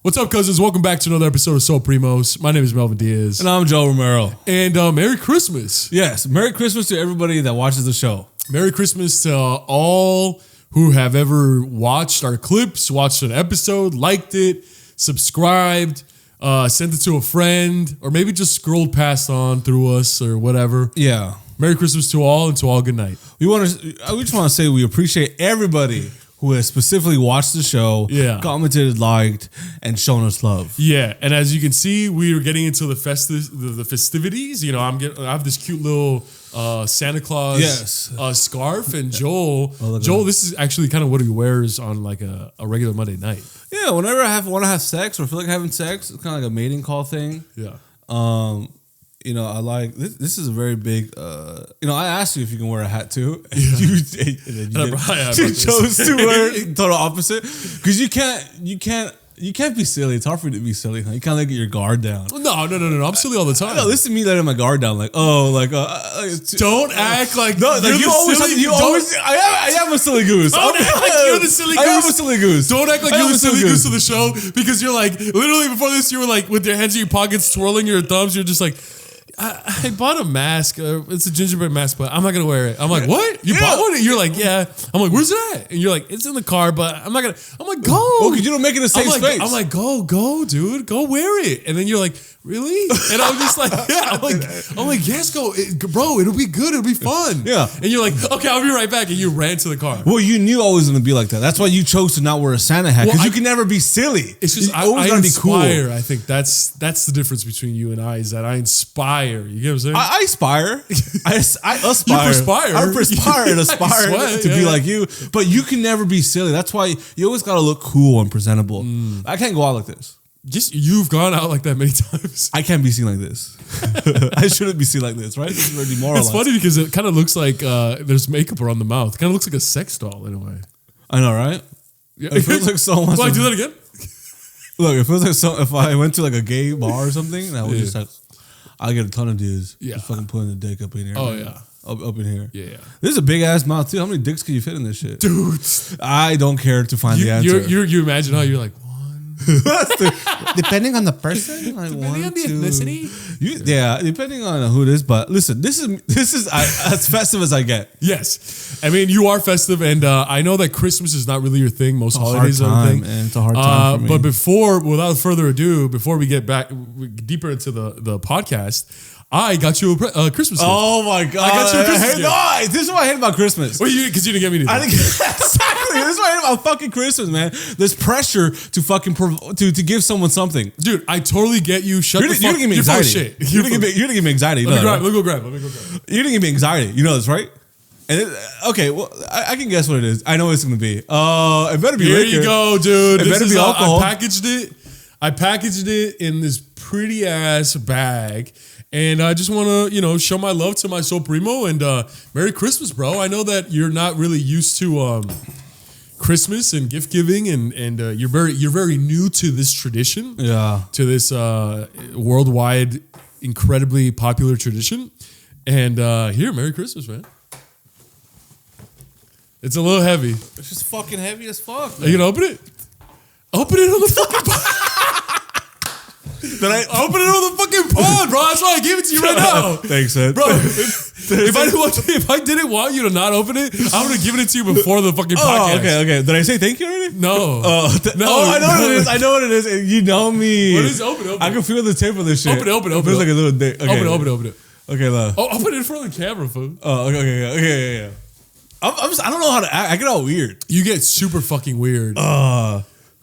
What's up, cousins? Welcome back to another episode of SoulPrimos. My name is Melvin Diaz. And I'm Joe Romero. And Merry Christmas. Yes, Merry Christmas to everybody that watches the show. Merry Christmas to all who have ever watched our clips, watched an episode, liked it, subscribed, sent it to a friend, or maybe just scrolled past on through us or whatever. Yeah. Merry Christmas to all, and to all, good night. We just want to say we appreciate everybody who has specifically watched the show, commented, liked, and shown us love. Yeah, and as you can see, we are getting into the festivities. You know, I have this cute little Santa Claus scarf, and Joel, this is actually kind of what he wears on like a regular Monday night. Yeah, whenever I want to have sex or feel like having sex, it's kind of like a mating call thing. Yeah. You know, I like this is a very big. You know, I asked you if you can wear a hat too. Yeah. you chose to wear total opposite because you can't be silly. It's hard for you to be silly. Huh? You can't let your guard down. No. I'm silly all the time. No, listen to me letting my guard down. Like, don't act like you always. I am a silly goose. Don't act like you're the silly goose. I am a silly goose. Don't act like you're the silly goose of the show because you're like literally before this you were like with your hands in your pockets twirling your thumbs. You're just like. I bought a mask. It's a gingerbread mask, but I'm not gonna wear it. I'm like, what? You bought one? And you're like, yeah. I'm like, where's it at? And you're like, it's in the car, but I'm not gonna. I'm like, go. Oh, because you don't make it a safe space. I'm like, go, dude, go wear it. And then you're like, really? And I'm just like, yeah. I'm like, yes, go, bro. It'll be good. It'll be fun. Yeah. And you're like, okay, I'll be right back. And you ran to the car. Well, you knew I was gonna be like that. That's why you chose to not wear a Santa hat because you can never be silly. It's just I inspire. I think that's the difference between you and I is that I inspire. You get what I'm saying? I aspire. I aspire. You perspire. I perspire and aspire to be like you. But you can never be silly. That's why you always got to look cool and presentable. I can't go out like this. Just you've gone out like that many times. I can't be seen like this. I shouldn't be seen like this, right? This is very demoralizing. It's funny because it kind of looks like there's makeup around the mouth. It kind of looks like a sex doll in a way. I know, right? Yeah. It feels like someone. Why do that again? Look, it feels like if I went to like a gay bar or something, and I would just like. I get a ton of dudes. Yeah. Just fucking putting the dick up in here. Oh, yeah. Up in here. Yeah. This is a big ass mouth, too. How many dicks can you fit in this shit? Dude. I don't care to find the answer. You imagine how you're like, depending on the person? Like depending on the ethnicity? Yeah, depending on who it is. But listen, this is as festive as I get. Yes. I mean, you are festive, and I know that Christmas is not really your thing. Most holidays are a thing. It's a hard time for me. But without further ado, before we get back deeper into the podcast, I got you a Christmas gift. Oh my God. I got you a Christmas gift. This is what I hate about Christmas. Well, because you didn't get me anything. Exactly. This is what I hate about fucking Christmas, man. There's pressure to fucking to give someone something. Dude, I totally get you. Shut the fuck up. You didn't give me anxiety. You didn't give me anxiety. Let me go grab. You didn't give me anxiety. You know this, right? And okay, well, I can guess what it is. I know what it's going to be. It better be liquor. Here you go, dude. It better be alcohol. I packaged it in this pretty ass bag. And I just want to, show my love to my SoulPrimo and Merry Christmas, bro. I know that you're not really used to Christmas and gift giving, and you're very new to this tradition. Yeah. To this worldwide, incredibly popular tradition. And here, Merry Christmas, man. It's a little heavy. It's just fucking heavy as fuck. Man. Are you gonna open it? Open it on the fucking. Then I open it on the fucking pod, bro. That's why I gave it to you right now. Thanks, man. Bro, if I didn't want you to not open it, I would have given it to you before the fucking podcast. Okay. Did I say thank you already? No. No. I know what it is. I know what it is. You know me. What is open? I can feel the tip of this shit. Open it. It feels like a little dick. Okay. Open it. Okay, love. Oh, open it in front of the camera, fool. Oh, okay. Yeah. I don't know how to act. I get all weird. You get super fucking weird.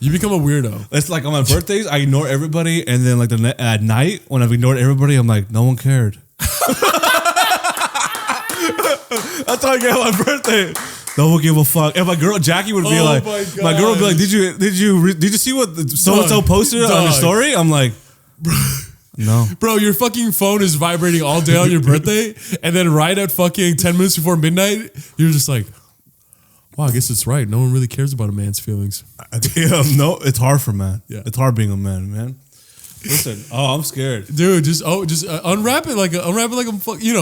You become a weirdo. It's like on my birthdays, I ignore everybody, and then like at night when I've ignored everybody, I'm like, no one cared. That's how I get on my birthday. No one give a fuck. And my girl Jackie would be like, my girl would be like, did you see what so and so posted on your story? I'm like, no. Bro, your fucking phone is vibrating all day on your birthday, and then right at fucking 10 minutes before midnight, you're just like, wow, I guess it's right. No one really cares about a man's feelings. No, it's hard for man. Yeah. It's hard being a man. Listen, I'm scared, dude. Just unwrap it like a unwrap it like a fucking.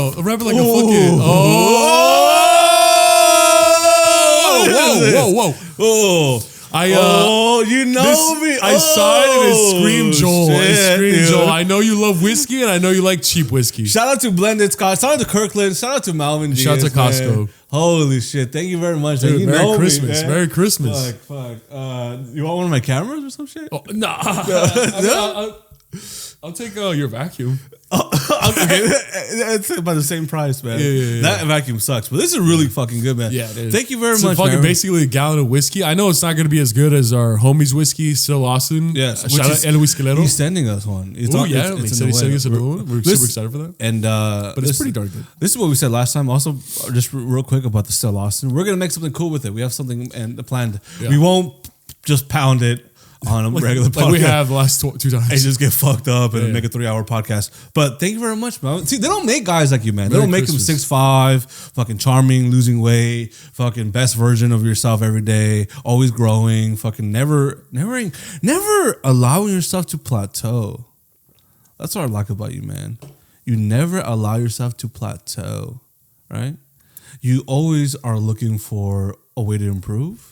Whoa! you know me. I saw it and it screamed Joel. It screamed dude. Joel. I know you love whiskey and I know you like cheap whiskey. Shout out to Blended Scotch. Shout out to Kirkland. Shout out to Malvin. Shout out to Costco. Man. Holy shit. Thank you very much. Dude, you Merry know Christmas. Me, man. Merry Christmas. Fuck. You want one of my cameras or some shit? Oh, nah. I'll take your vacuum. Okay. It's about the same price, man. Yeah. That vacuum sucks, but this is really fucking good, man. Yeah, it is. Thank you very It's much, fucking man. basically a gallon of whiskey. I know it's not going to be as good as our homies whiskey, Still Austin. Yes. Shout out El Whiskelero. He's sending us one. He's sending us another one. We're super excited for that. And but it's pretty darn good. This is what we said last time. Also, just real quick about the Still Austin. We're going to make something cool with it. We have something planned. Yeah. We won't just pound it on a regular podcast. Like we have the last 2 times. And just get fucked up and make a 3-hour podcast. But thank you very much, man. See, they don't make guys like you, man. They don't make them 6'5", fucking charming, losing weight, fucking best version of yourself every day, always growing, fucking never allowing yourself to plateau. That's what I like about you, man. You never allow yourself to plateau, right? You always are looking for a way to improve,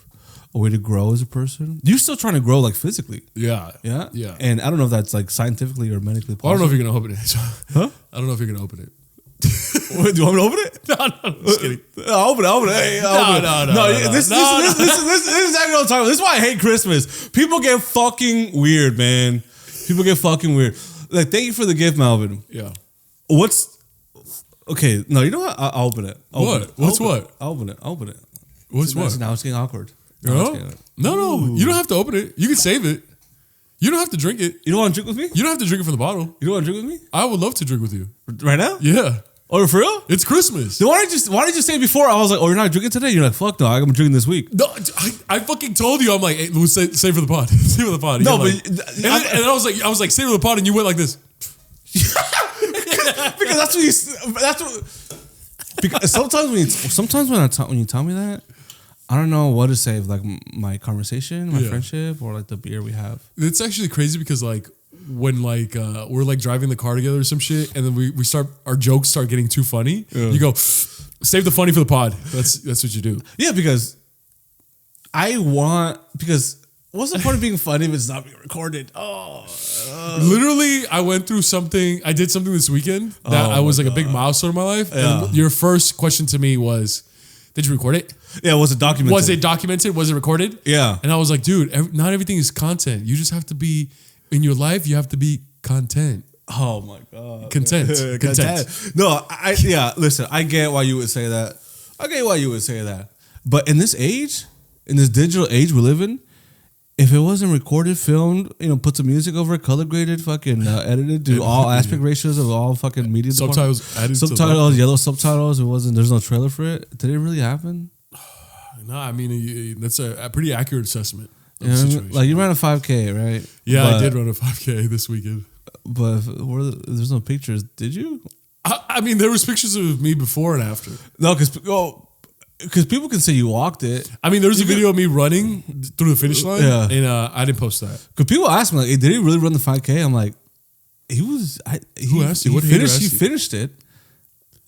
a way to grow as a person. You're still trying to grow, like, physically. Yeah. And I don't know if that's like scientifically or medically possible. I don't know if you're gonna open it. Huh? I don't know if you're gonna open it. Wait, do you want me to open it? No, I'm just kidding. I'll open it. Hey, no. This is exactly what I'm talking about. This is why I hate Christmas. People get fucking weird, man. People get fucking weird. Like, thank you for the gift, Malvin. Yeah. Okay, no, you know what? I'll open it. I'll open it. What's what? Now it's getting awkward. No, you don't have to open it. You can save it. You don't have to drink it. You don't want to drink with me? You don't have to drink it from the bottle. You don't want to drink with me? I would love to drink with you. Right now? Yeah. Oh, for real? It's Christmas. Then why did you say before? I was like, oh, you're not drinking today? You're like, fuck no, I'm drinking this week. No, I fucking told you. I'm like, hey, we'll save for the pod. Save for the pod. No, but and I was like, save for the pod, and you went like this. Because that's what. Because sometimes when you tell me that, I don't know what to save, like my conversation, my friendship, or like the beer we have. It's actually crazy because like when like we're like driving the car together or some shit, and then we start our jokes start getting too funny. Yeah. You go save the funny for the pod. That's what you do. Yeah, because what's the point of being funny if it's not being recorded? Literally, I went through something. I did something this weekend that I was like a big milestone in my life. Yeah. And your first question to me was, did you record it? Yeah, was it documented? Was it documented? Was it recorded? Yeah. And I was like, dude, not everything is content. You just have to be, in your life, you have to be content. Oh my God. Content. No, listen, I get why you would say that. But in this age, in this digital age we live in, if it wasn't recorded, filmed, put some music over it, color graded, fucking edited, do all aspect ratios of all fucking media. Subtitles added. Subtitles, yellow subtitles. There's no trailer for it. Did it really happen? No, I mean that's a pretty accurate assessment of the situation. Like you ran a 5K, right? Yeah, I did run a 5K this weekend. But there's no pictures. Did you? I mean, there was pictures of me before and after. No, because people can say you walked it. I mean, there was a video of me running through the finish line, and I didn't post that. Because people ask me, like, hey, did he really run the 5K? I'm like, Who asked you? He finished it.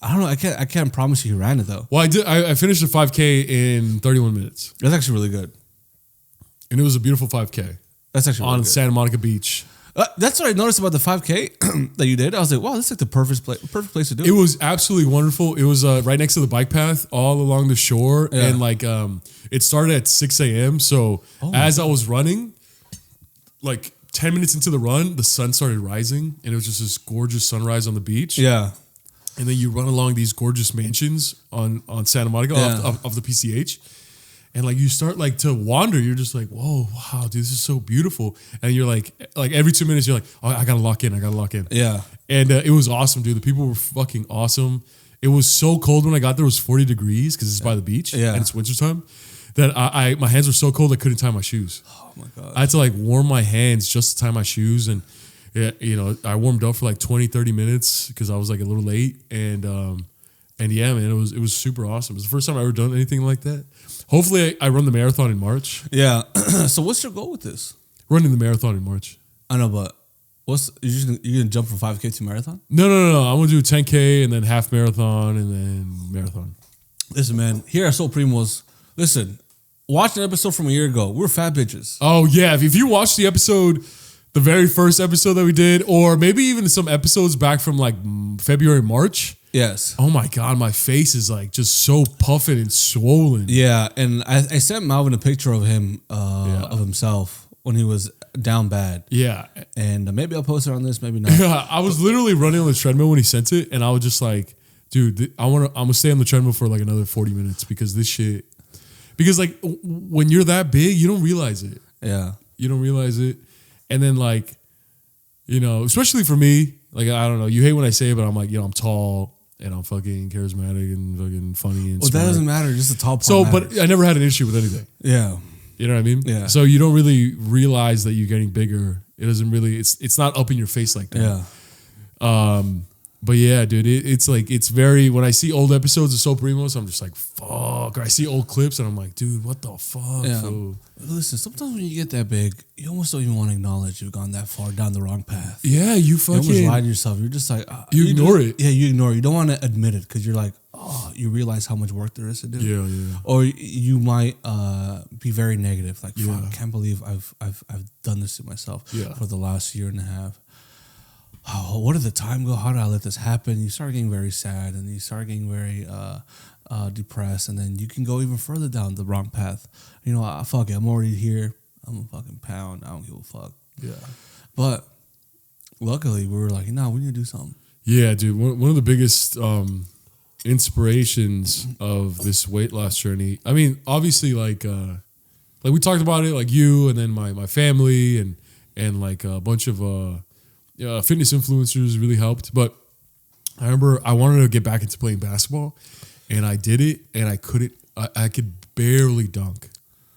I don't know. I can't promise you he ran it, though. Well, I did. I finished the 5K in 31 minutes. That's actually really good. And it was a beautiful 5K. That's actually really on good. Santa Monica Beach. That's what I noticed about the 5K that you did. I was like, wow, this is like the perfect place to do it. It was absolutely wonderful. It was right next to the bike path all along the shore. Yeah. And like it started at 6 a.m. So as I was running, like 10 minutes into the run, the sun started rising. And it was just this gorgeous sunrise on the beach. Yeah. And then you run along these gorgeous mansions on Santa Monica off the PCH. And like you start like to wander, you're just like, whoa, wow, dude, this is so beautiful. And you're like every 2 minutes, you're like, oh, I gotta lock in. Yeah. And it was awesome, dude. The people were fucking awesome. It was so cold when I got there. It was 40 degrees because it's by the beach and it's wintertime. That my hands were so cold I couldn't tie my shoes. Oh my God. I had to like warm my hands just to tie my shoes. And I warmed up for like 20, 30 minutes because I was like a little late. And yeah, man, it was super awesome. It was the first time I ever done anything like that. Hopefully, I run the marathon in March. Yeah. So, what's your goal with this? Running the marathon in March. I know, but you gonna jump from 5K to marathon? No. I'm gonna do 10K and then half marathon and then marathon. Listen, man. Here at SoulPrimos, listen. watch an episode from a year ago. We're fat bitches. Oh yeah, if you watch the episode, the very first episode that we did, or maybe even some episodes back from like February, March. Yes. Oh my God, my face is like just so puffing and swollen. Yeah, and I sent Malvin a picture of him, of himself when he was down bad. Yeah. And maybe I'll post it on this, maybe not. Yeah, I was literally running on the treadmill when he sent it, and I was just like, dude, I'm gonna stay on the treadmill for like another 40 minutes because this shit. Because like when you're that big, you don't realize it. Yeah. You don't realize it, and then like, you know, especially for me, like I don't know, you hate when I say it, but I'm like, you know, I'm tall. And I'm fucking charismatic and fucking funny and well, smart. That doesn't matter. Just a tall part. So, matters. but I never had an issue with anything. Yeah. You know what I mean? Yeah. So you don't really realize that you're getting bigger. It doesn't really, it's not up in your face like that. Yeah. But yeah, dude, it's like, it's very, when I see old episodes of SoulPrimos, I'm just like, fuck. Or I see old clips and I'm like, dude, what the fuck? Yeah. Fool? Listen, sometimes when you get that big, you almost don't even want to acknowledge you've gone that far down the wrong path. Yeah, you fucking. You almost lie to yourself. You're just like. You ignore it. Yeah, you ignore it. You don't want to admit it because you're like, oh, you realize how much work there is to do. Yeah, yeah. Or you might be very negative. Like, Yeah. fuck, I can't believe I've done this to myself for the last year and a half. Oh, what did the time go? How did I let this happen? You start getting very sad and you start getting very depressed, and then you can go even further down the wrong path. You know, fuck it, I'm already here. I'm a fucking pound. I don't give a fuck. Yeah. But luckily, we were like, no, we need to do something. Yeah, dude. One of the biggest inspirations of this weight loss journey. I mean, obviously, like we talked about it, like you, and then my family, and like a bunch of fitness influencers really helped. But I remember I wanted to get back into playing basketball, and I did it, and I couldn't. I could barely dunk,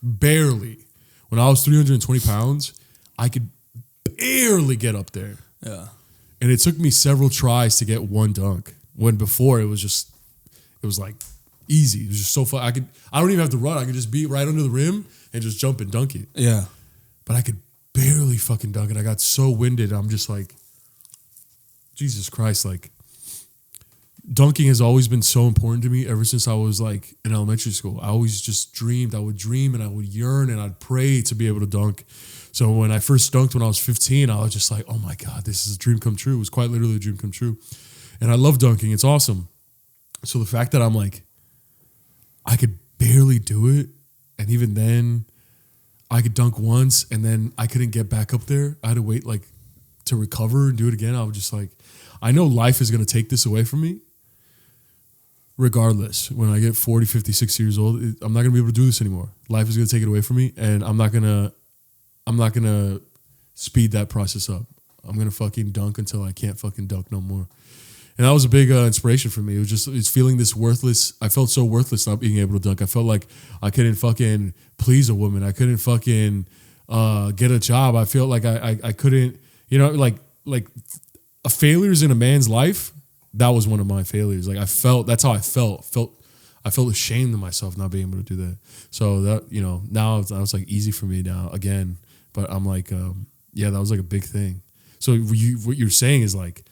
barely. When I was 320 pounds, I could barely get up there. Yeah. And it took me several tries to get one dunk. When before it was like easy. It was just so fun. I don't even have to run. I could just be right under the rim and just jump and dunk it. Yeah. But I could barely fucking dunk it. I got so winded. I'm just like, Jesus Christ, like dunking has always been so important to me ever since I was like in elementary school. I always just dreamed. I would dream and I would yearn and I'd pray to be able to dunk. So when I first dunked when I was 15, I was just like, oh my God, this is a dream come true. It was quite literally a dream come true. And I love dunking. It's awesome. So the fact that I'm like, I could barely do it. And even then I could dunk once and then I couldn't get back up there. I had to wait like to recover and do it again. I was just like, I know life is going to take this away from me. Regardless, when I get 40, 50, 60 years old, I'm not going to be able to do this anymore. Life is going to take it away from me, and I'm not going to speed that process up. I'm going to fucking dunk until I can't fucking dunk no more. And that was a big inspiration for me. It's feeling this worthless. I felt so worthless not being able to dunk. I felt like I couldn't fucking please a woman. I couldn't fucking get a job. I felt like I couldn't, you know, like a failures in a man's life. That was one of my failures. Like that's how I felt. I felt ashamed of myself not being able to do that. So that, you know, now that was like easy for me now again. But I'm like, yeah, that was like a big thing. So what you're saying is like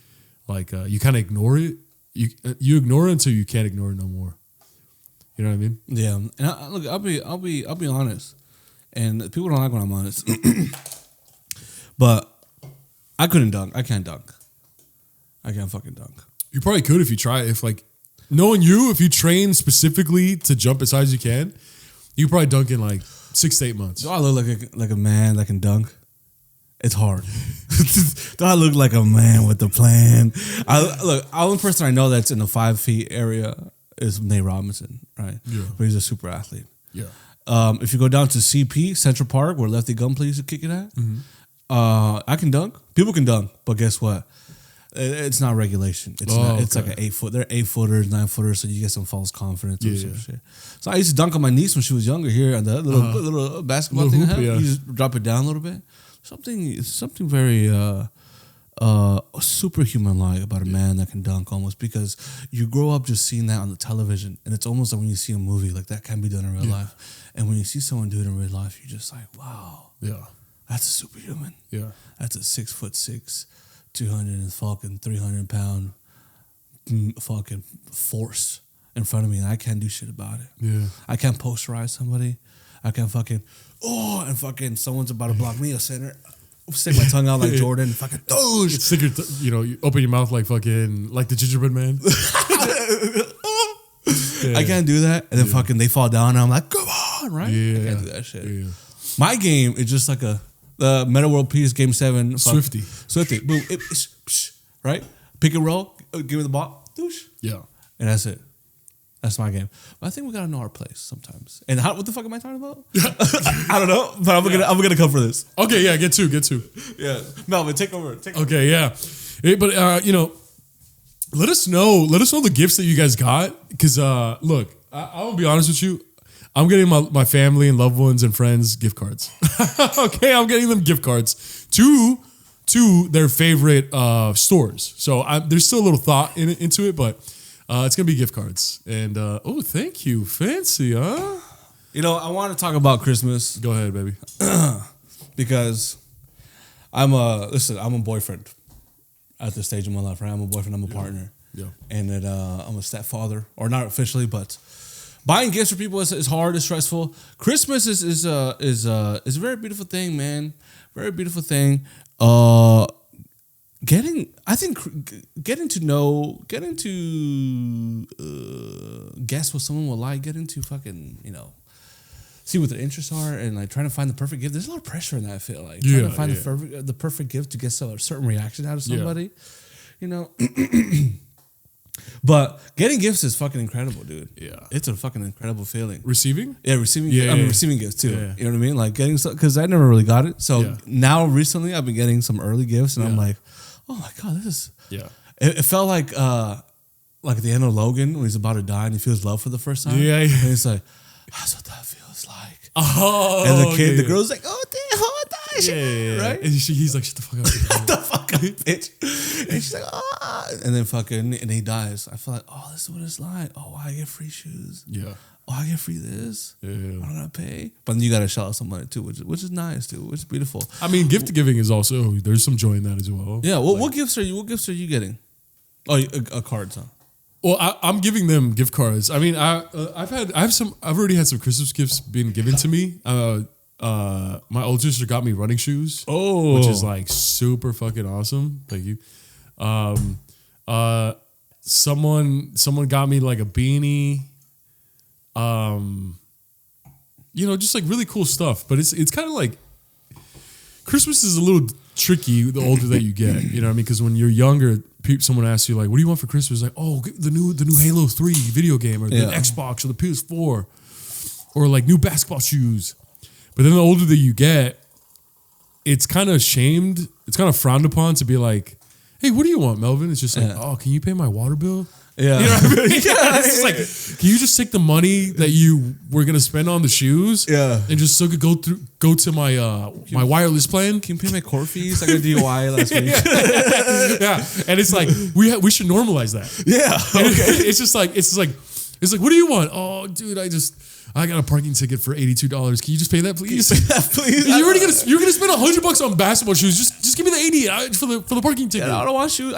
you kind of ignore it. You ignore it until you can't ignore it no more. You know what I mean? Yeah. And look, I'll be honest. And people don't like when I'm honest. But I couldn't dunk. I can't dunk. I can't fucking dunk. You probably could if you try. If like knowing you, if you train specifically to jump as high as you can, you probably dunk in like 6 to 8 months. Do I look like a man that can dunk? It's hard. Do I look like a man with a plan? The only person I know that's in the 5 feet area is Nate Robinson, right? Yeah. But he's a super athlete. Yeah. If you go down to CP, Central Park, where Lefty Gunplay used to kick it at, I can dunk. People can dunk, but guess what? It's not regulation. It's not. It's like an 8 foot. They're 8-footers, 9-footers, so you get some false confidence or some shit. So I used to dunk on my niece when she was younger here on the little basketball thing. Hoop, You just drop it down a little bit. Something very superhuman like about a man that can dunk almost, because you grow up just seeing that on the television, and it's almost like when you see a movie like that can be done in real life, and when you see someone do it in real life, you're just like, wow, that's a superhuman. Yeah, that's a 6'6", 200 and fucking 300 pound fucking force in front of me, and I can't do shit about it. Yeah, I can't posterize somebody. I can fucking, and fucking someone's about to block me a center. Stick my tongue out like Jordan. Fucking douche. Stick your, you open your mouth like fucking, like the gingerbread man. I can't do that. And then fucking they fall down and I'm like, come on, right? Yeah. I can't do that shit. Yeah. My game is just like the Meta World Peace Game 7. Swifty. Boom. It's, right? Pick and roll. Give me the ball. Douche. Yeah. And that's it. That's my game. But I think we gotta know our place sometimes. And what the fuck am I talking about? I don't know, but I'm gonna come for this. Okay, yeah, get two. Yeah, Melvin, take over. Okay, yeah. Hey, but let us know the gifts that you guys got. Because look, I will be honest with you. I'm getting my family and loved ones and friends gift cards. Okay, I'm getting them gift cards to their favorite stores. So there's still a little thought into it, but it's gonna be gift cards. And thank you, fancy, huh? I want to talk about Christmas. Go ahead, baby. Because I'm a boyfriend at this stage of my life, right? I'm a boyfriend, I'm a partner. Yeah. And then I'm a stepfather, or not officially, but buying gifts for people is hard, it's stressful. Christmas is a very beautiful thing, man. Very beautiful thing. Getting to guess what someone will like, getting to fucking, see what their interests are, and like trying to find the perfect gift. There's a lot of pressure in that, I feel like. Trying to find the perfect gift to get a certain reaction out of somebody. But getting gifts is fucking incredible, dude. Yeah. It's a fucking incredible feeling. Receiving? Yeah, receiving. Yeah, receiving gifts too. Yeah. You know what I mean? Like getting because I never really got it. So now recently I've been getting some early gifts, and I'm like, oh my god, this is. Yeah. It felt like at the end of Logan when he's about to die and he feels love for the first time. Yeah. And he's like, that's what that feels like. Oh. And the girl's like, oh damn, right? And he's like, shut the fuck up. Shut the fuck up, bitch. And she's like, and then fucking, and he dies. I feel like, oh, this is what it's like. Oh, I get free shoes. Yeah. Oh, I get free this. Yeah. I don't gotta pay. But then you gotta shell out some money too, which is nice too, which is beautiful. I mean, gift giving is also, there's some joy in that as well. Yeah. What gifts are you getting? Oh, a cards, huh? Well, I'm giving them gift cards. I mean, I've already had some Christmas gifts being given to me. My older sister got me running shoes. Oh, which is like super fucking awesome. Thank you. Someone got me like a beanie. Just like really cool stuff. But it's kind of like Christmas is a little tricky the older that you get. You know what I mean? Because when you're younger, someone asks you like, "What do you want for Christmas?" Like, "Oh, the new Halo 3 video game, or the Xbox, or the PS4, or like new basketball shoes." But then the older that you get, it's kind of shamed. It's kind of frowned upon to be like, "Hey, what do you want, Melvin?" It's just like, "Oh, can you pay my water bill?" Yeah. You know what I mean? Yeah. It's just like, can you just take the money that you were gonna spend on the shoes? Yeah. And just so could go to my my wireless plan? Can you pay my core fees? I got a DUI last week. Yeah. And it's like we should normalize that. Yeah. Okay. It's like, what do you want? Oh, dude, I got a parking ticket for $82. Can you just pay that, please? Please. You're gonna spend $100 on basketball shoes. Just give me the $80 for the parking ticket. Yeah, I don't want shoes.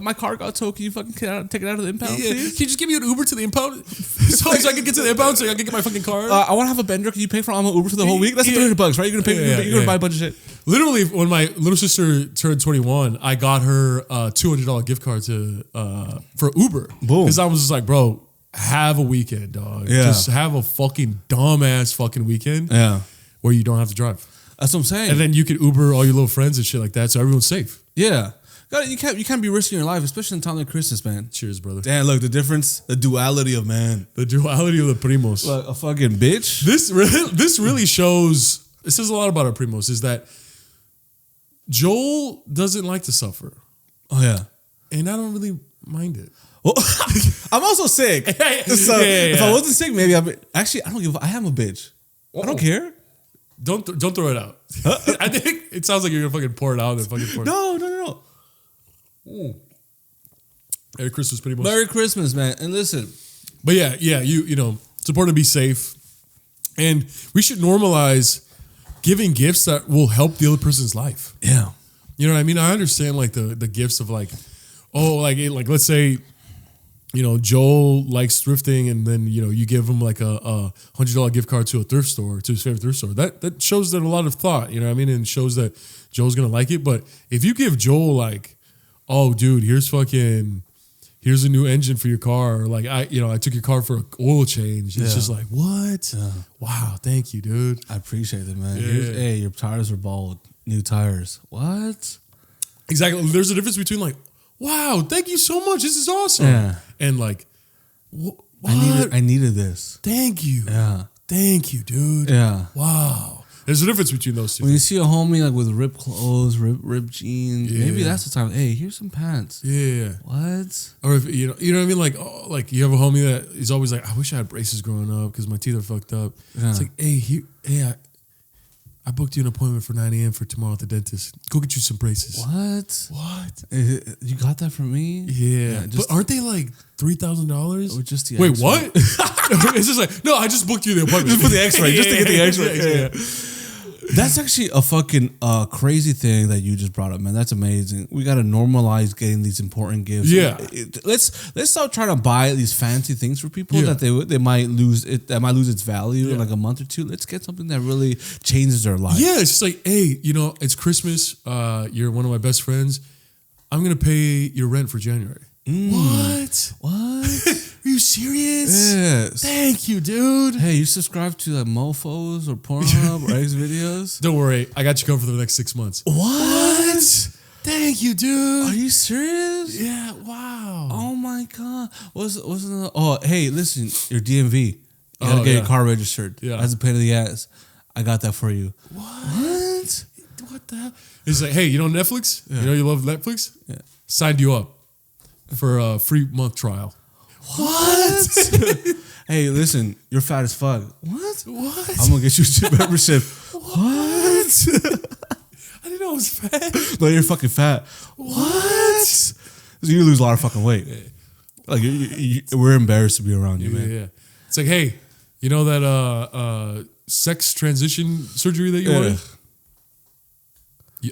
My car got towed. Can you fucking take it out of the impound, please? Can you just give me an Uber to the impound so I can get to the impound so I can get my fucking car? I want to have a bender. Can you pay for all my Uber for the whole week? That's $300, right? You're gonna pay. You're gonna buy a bunch of shit. Literally, when my little sister turned 21, I got her a $200 gift card for Uber. Boom. Because I was just like, bro, have a weekend, dog. Yeah. Just have a fucking dumbass fucking weekend. Yeah. Where you don't have to drive. That's what I'm saying. And then you could Uber all your little friends and shit like that, so everyone's safe. Yeah. You can't be risking your life, especially in time like Christmas, man. Cheers, brother. Damn, look, the difference, the duality of man. The duality of the primos. Like a fucking bitch. This really shows, it says a lot about our primos, is that Joel doesn't like to suffer. Oh, yeah. And I don't really mind it. Well, I'm also sick. So if I wasn't sick, maybe I don't give a, I am a bitch. I don't care. Don't throw it out. I think it sounds like you're gonna fucking pour it out and fucking pour it. No. Merry Christmas, pretty much. Merry Christmas, man. And listen. But yeah, you know, it's important to be safe. And we should normalize giving gifts that will help the other person's life. Yeah. You know what I mean? I understand like the gifts of like, oh, like let's say Joel likes thrifting, and then you give him like a $100 gift card to a thrift store, to his favorite thrift store. That shows that a lot of thought, you know what I mean, and shows that Joel's gonna like it. But if you give Joel like, oh dude, here's a new engine for your car, or like I took your car for an oil change. It's just like, what? Yeah. Wow, thank you, dude. I appreciate it, man. Yeah. Hey, your tires are bald. New tires. What? Exactly. There's a difference between like, wow, thank you so much. This is awesome. Yeah. And like, what? I needed this. Thank you. Yeah. Thank you, dude. Yeah. Wow. There's a difference between those two. When you see a homie like with ripped clothes, ripped jeans, maybe that's the time. Hey, here's some pants. Yeah. What? Or if you know what I mean? Like you have a homie that is always like, I wish I had braces growing up because my teeth are fucked up. Yeah. It's like, hey, I booked you an appointment for 9 a.m. for tomorrow at the dentist. Go get you some braces. What? You got that from me? Yeah. But aren't they like $3,000? Or just the Wait, X-ray. what? It's just like, no, I just booked you the appointment. Just for the X-ray. Just to get the X-ray. Yeah. That's actually a fucking crazy thing that you just brought up, man. That's amazing. We got to normalize getting these important gifts. Yeah. Let's stop trying to buy these fancy things for people that they might lose it. That might lose its value in like a month or two. Let's get something that really changes their life. Yeah, it's just like, hey, it's Christmas. You're one of my best friends. I'm gonna pay your rent for January. What? Are you serious? Yes. Thank you, dude. Hey, you subscribe to like Mofos or Pornhub or X videos? Don't worry, I got you covered for the next 6 months. What? Thank you, dude. Are you serious? Yeah. Wow. Oh my god. What's another? Oh, hey, listen, your DMV. You gotta get your car registered. Yeah. That's a pain in the ass. I got that for you. What? What the hell? It's like, hey, Netflix? Yeah. You love Netflix? Yeah. Signed you up for a free month trial. What? Hey, listen, you're fat as fuck. What? I'm gonna get you a gym membership. What? I didn't know I was fat. No, you're fucking fat. What? So you lose a lot of fucking weight. Yeah. Like we're embarrassed to be around you, man. Yeah. It's like, hey, you know that sex transition surgery that you wanted?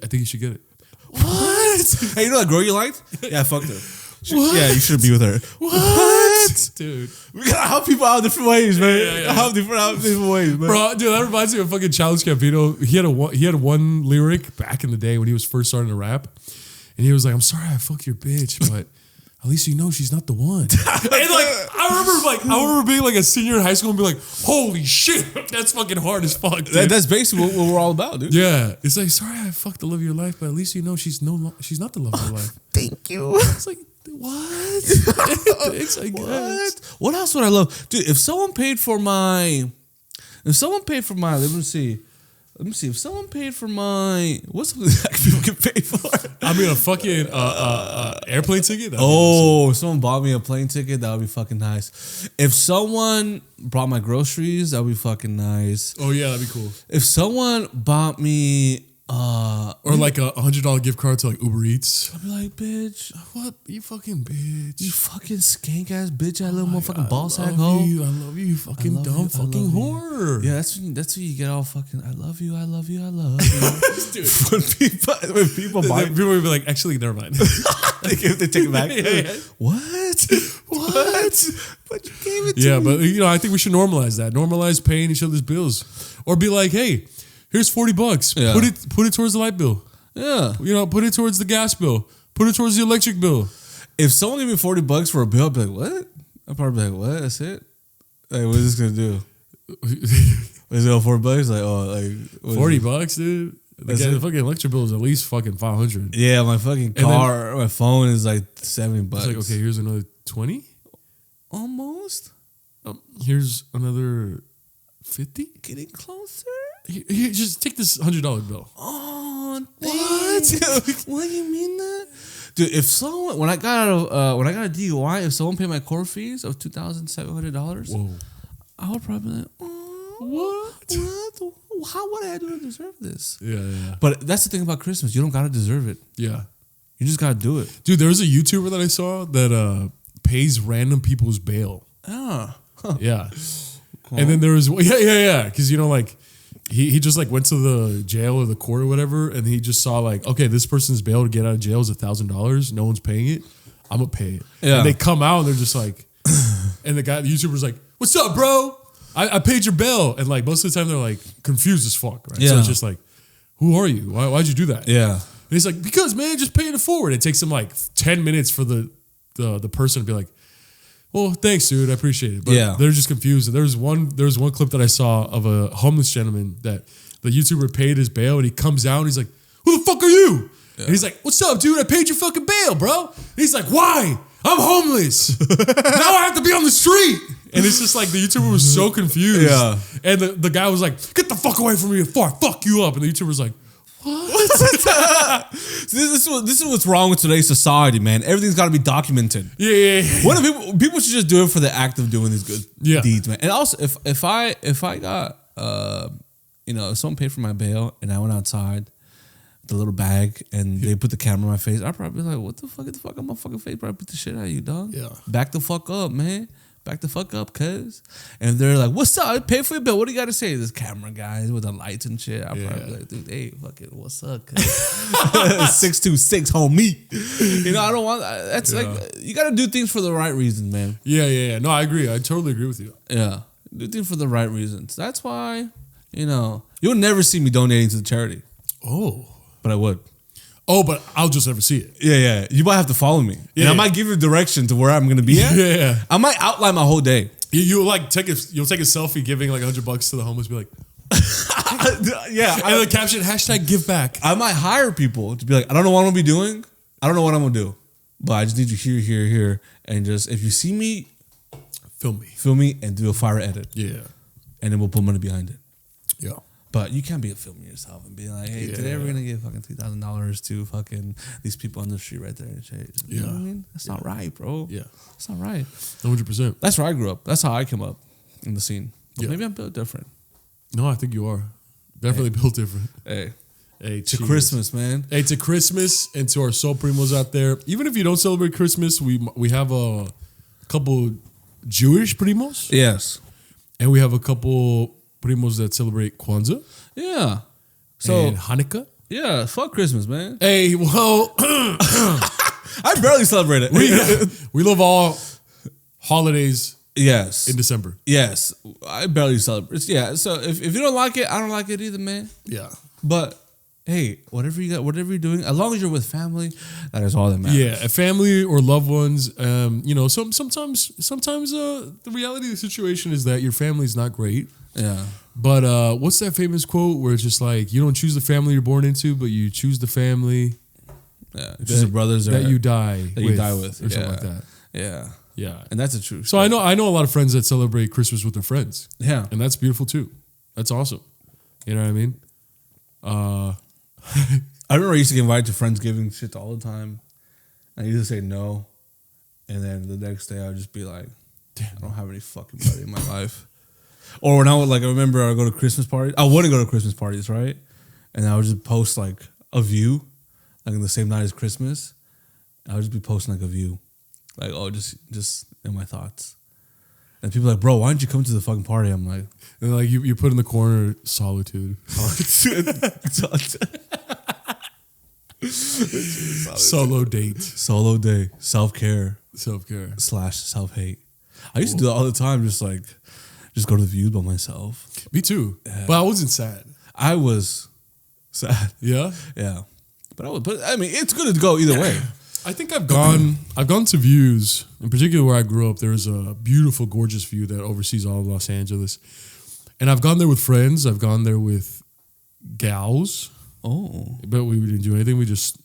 I think you should get it. What? Hey, you know that girl you liked? Yeah, I fucked her. Yeah, you should be with her. What? Dude. We gotta help people out different ways, man. Yeah. Help different ways, man. Bro, dude, that reminds me of fucking Childish Gambino. He had one lyric back in the day when he was first starting to rap. And he was like, I'm sorry I fucked your bitch, but at least you know she's not the one. And I remember being like a senior in high school and be like, holy shit, that's fucking hard as fuck, dude. That's basically what we're all about, dude. Yeah. It's like, sorry I fucked the love of your life, but at least you know she's not the love of your life. Thank you. It's like, what? Thanks, I guess. What else would I love? Dude, if someone paid for my let me see. If someone paid for my, what's something that people can pay for? I mean, a fucking airplane ticket? If someone bought me a plane ticket, that would be fucking nice. If someone brought my groceries, that would be fucking nice. Oh, yeah, that'd be cool. If someone bought me... or like a $100 gift card to like Uber Eats. I'd be like, bitch. What? You fucking bitch. You fucking skank ass bitch, that little motherfucking ball sack hoe. I love you, you fucking dumb fucking whore. Yeah, that's when you get all fucking, I love you. Dude. when people buy people will be like, actually, never mind. they take it back. Yeah. What? But you gave it to me. Yeah, but I think we should normalize that. Normalize paying each other's bills. Or be like, hey, here's $40. Yeah. Put it towards the light bill. Yeah. Put it towards the gas bill. Put it towards the electric bill. If someone gave me $40 for a bill, I'd be like, what? I'd probably be like, what? That's it? Like, what is this gonna do? Is it all $4? Like, $40, dude. The fucking electric bill is at least fucking $500. Yeah, my fucking car, my phone is like $70. It's like, okay, here's another 20. Almost. Here's another 50. Getting closer. Here, just take this $100 bill. Oh, what? What do you mean that? Dude, if someone when I got a DUI, if someone paid my court fees of $2,700, I would probably be like, what? How would I do to deserve this? Yeah. But that's the thing about Christmas. You don't gotta deserve it. Yeah. You just gotta do it. Dude, there was a YouTuber that I saw that pays random people's bail. Yeah. Cool. And then there was because he just like went to the jail or the court or whatever, and he just saw like, okay, this person's bail to get out of jail is $1,000. No one's paying it. I'm gonna pay it. Yeah. And they come out and they're just like, and the YouTuber's like, "What's up, bro? I paid your bail." And like most of the time they're like confused as fuck, right? Yeah. So it's just like, who are you? Why'd you do that? Yeah. And he's like, because man, just paying it forward. It takes him like 10 minutes for the person to be like, well, thanks, dude. I appreciate it. But Yeah. they're just confused. And there was one clip that I saw of a homeless gentleman that the YouTuber paid his bail, and he comes out and he's like, "Who the fuck are you?" Yeah. And he's like, "What's up, dude? I paid your fucking bail, bro." And he's like, "Why? I'm homeless. Now I have to be on the street." And it's just like the YouTuber was so confused. Yeah. And the guy was like, "Get the fuck away from me before I fuck you up." And the YouTuber's like, "What?" This is what's wrong with today's society, man. Everything's got to be documented. Yeah. What if people should just do it for the act of doing these good deeds, man. And also, if I got if someone paid for my bail and I went outside, the little bag, and they put the camera in my face, I'd probably be like, "What the fuck? Get the fuck out my fucking face, bro. I beat the shit out of you, dog. Yeah. Back the fuck up, man. Back the fuck up, cuz." And they're like, "What's up? I paid for your bill. What do you got to say?" This camera guy with the lights and shit. I'd probably be like, "Dude, hey, fucking, what's up, cuz?" 626, homie. I don't want, that's like, you got to do things for the right reasons, man. Yeah. No, I agree. I totally agree with you. Yeah. Do things for the right reasons. That's why, you'll never see me donating to the charity. Oh. But I would. Oh, but I'll just never see it. Yeah. You might have to follow me. Yeah. And I might give you direction to where I'm going to be at. Yeah. I might outline my whole day. You'll take a selfie giving like $100 to the homeless, be like, yeah. and the caption, #give back. I might hire people to be like, I don't know what I'm going to be doing. I don't know what I'm going to do. But I just need you here. And just, if you see me, film me and do a fire edit. Yeah. And then we'll put money behind it. Yeah. But you can't be a filmer yourself and be like, "Hey, today we're gonna give fucking $3,000 to fucking these people on the street right there." You know what I mean? That's not right, bro. Yeah. That's not right. 100%. That's where I grew up. That's how I came up in the scene. But maybe I'm built different. No, I think you are. Definitely built different. Hey, to cheers. Christmas, man. Hey, to Christmas and to our SoulPrimos out there. Even if you don't celebrate Christmas, we have a couple Jewish primos. Yes. And we have a couple primos that celebrate Kwanzaa. Yeah. So and Hanukkah. Yeah, fuck Christmas, man. Hey, well, I barely celebrate it. We love all holidays. Yes. In December. Yes. I barely celebrate. Yeah. So if you don't like it, I don't like it either, man. Yeah. But hey, whatever you're doing, as long as you're with family, that is all that matters. Yeah, a family or loved ones. Sometimes the reality of the situation is that your family's not great. Yeah. But what's that famous quote where it's just like, you don't choose the family you're born into, but you choose the family. Yeah. Choose the brothers that you die with, or something like that. Yeah. Yeah. And that's the truth. So I know a lot of friends that celebrate Christmas with their friends. Yeah. And that's beautiful too. That's awesome. You know what I mean? I remember I used to get invited to Friendsgiving shit all the time. I used to say no. And then the next day I would just be like, damn, I don't have any fucking buddy in my life. Or when I remember I would go to Christmas parties. I wouldn't go to Christmas parties, right? And I would just post like a view, like in the same night as Christmas. I would just be posting like a view. Like, oh, just in my thoughts. And people are like, bro, why didn't you come to the fucking party? I'm like, and like you put in the corner solitude. Solo date. Solo day. Self-care. Self-care. / self-hate. I used to do that all the time, just go to the views by myself. Me too. Yeah. But I wasn't sad. I was sad. Yeah? Yeah. But I mean, it's good to go either way. I think I've gone to views, in particular where I grew up. There's a beautiful, gorgeous view that oversees all of Los Angeles. And I've gone there with friends. I've gone there with gals. Oh. But we didn't do anything. We just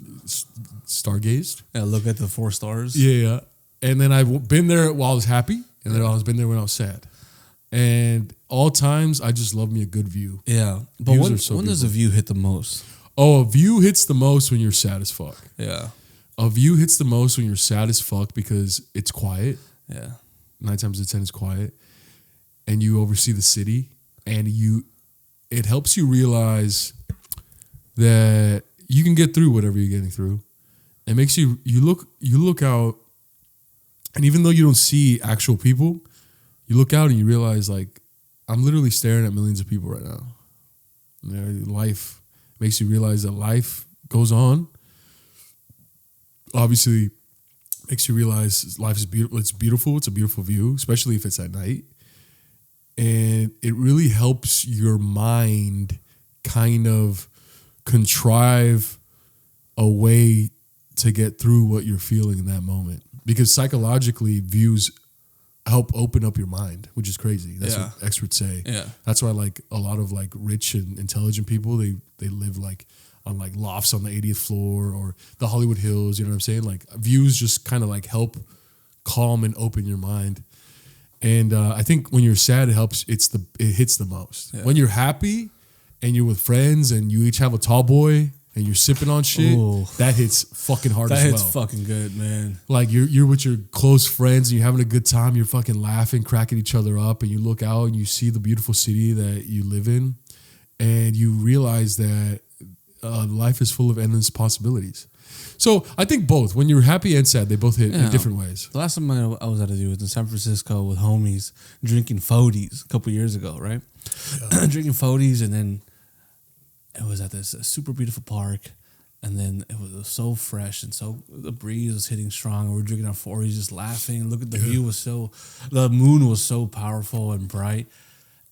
stargazed. Yeah, look at the 4 stars. Yeah. And then I've been there while I was happy. And then I've been there when I was sad. And all times, I just love me a good view. Yeah. But when does a view hit the most? Oh, a view hits the most when you're sad as fuck. Yeah. A view hits the most when you're sad as fuck because it's quiet. Yeah. 9 times out of 10 it's quiet. And you oversee the city. And it helps you realize that you can get through whatever you're getting through. It makes you look out, and even though you don't see actual people, you look out and you realize, like, I'm literally staring at millions of people right now. Life makes you realize that life goes on. Obviously, makes you realize life is beautiful. It's beautiful. It's a beautiful view, especially if it's at night. And it really helps your mind kind of contrive a way to get through what you're feeling in that moment. Because psychologically, views help open up your mind, which is crazy. That's what experts say. Yeah. That's why like a lot of like rich and intelligent people, they live like on like lofts on the 80th floor or the Hollywood Hills, you know what I'm saying? Like views just kind of like help calm and open your mind. And I think when you're sad, it helps. It hits the most. Yeah. When you're happy and you're with friends and you each have a tall boy and you're sipping on shit, that hits fucking hard as well. That hits fucking good, man. Like you're with your close friends and you're having a good time. You're fucking laughing, cracking each other up, and you look out and you see the beautiful city that you live in, and you realize that life is full of endless possibilities. So I think both, when you're happy and sad, they both hit in different ways. The last time I was at a zoo was in San Francisco with homies drinking 40s a couple years ago, right? Yeah. Drinking 40s, and then it was at this super beautiful park, and then it was so fresh and so the breeze was hitting strong. And we're drinking our 40s, just laughing. Look at the view the moon was so powerful and bright.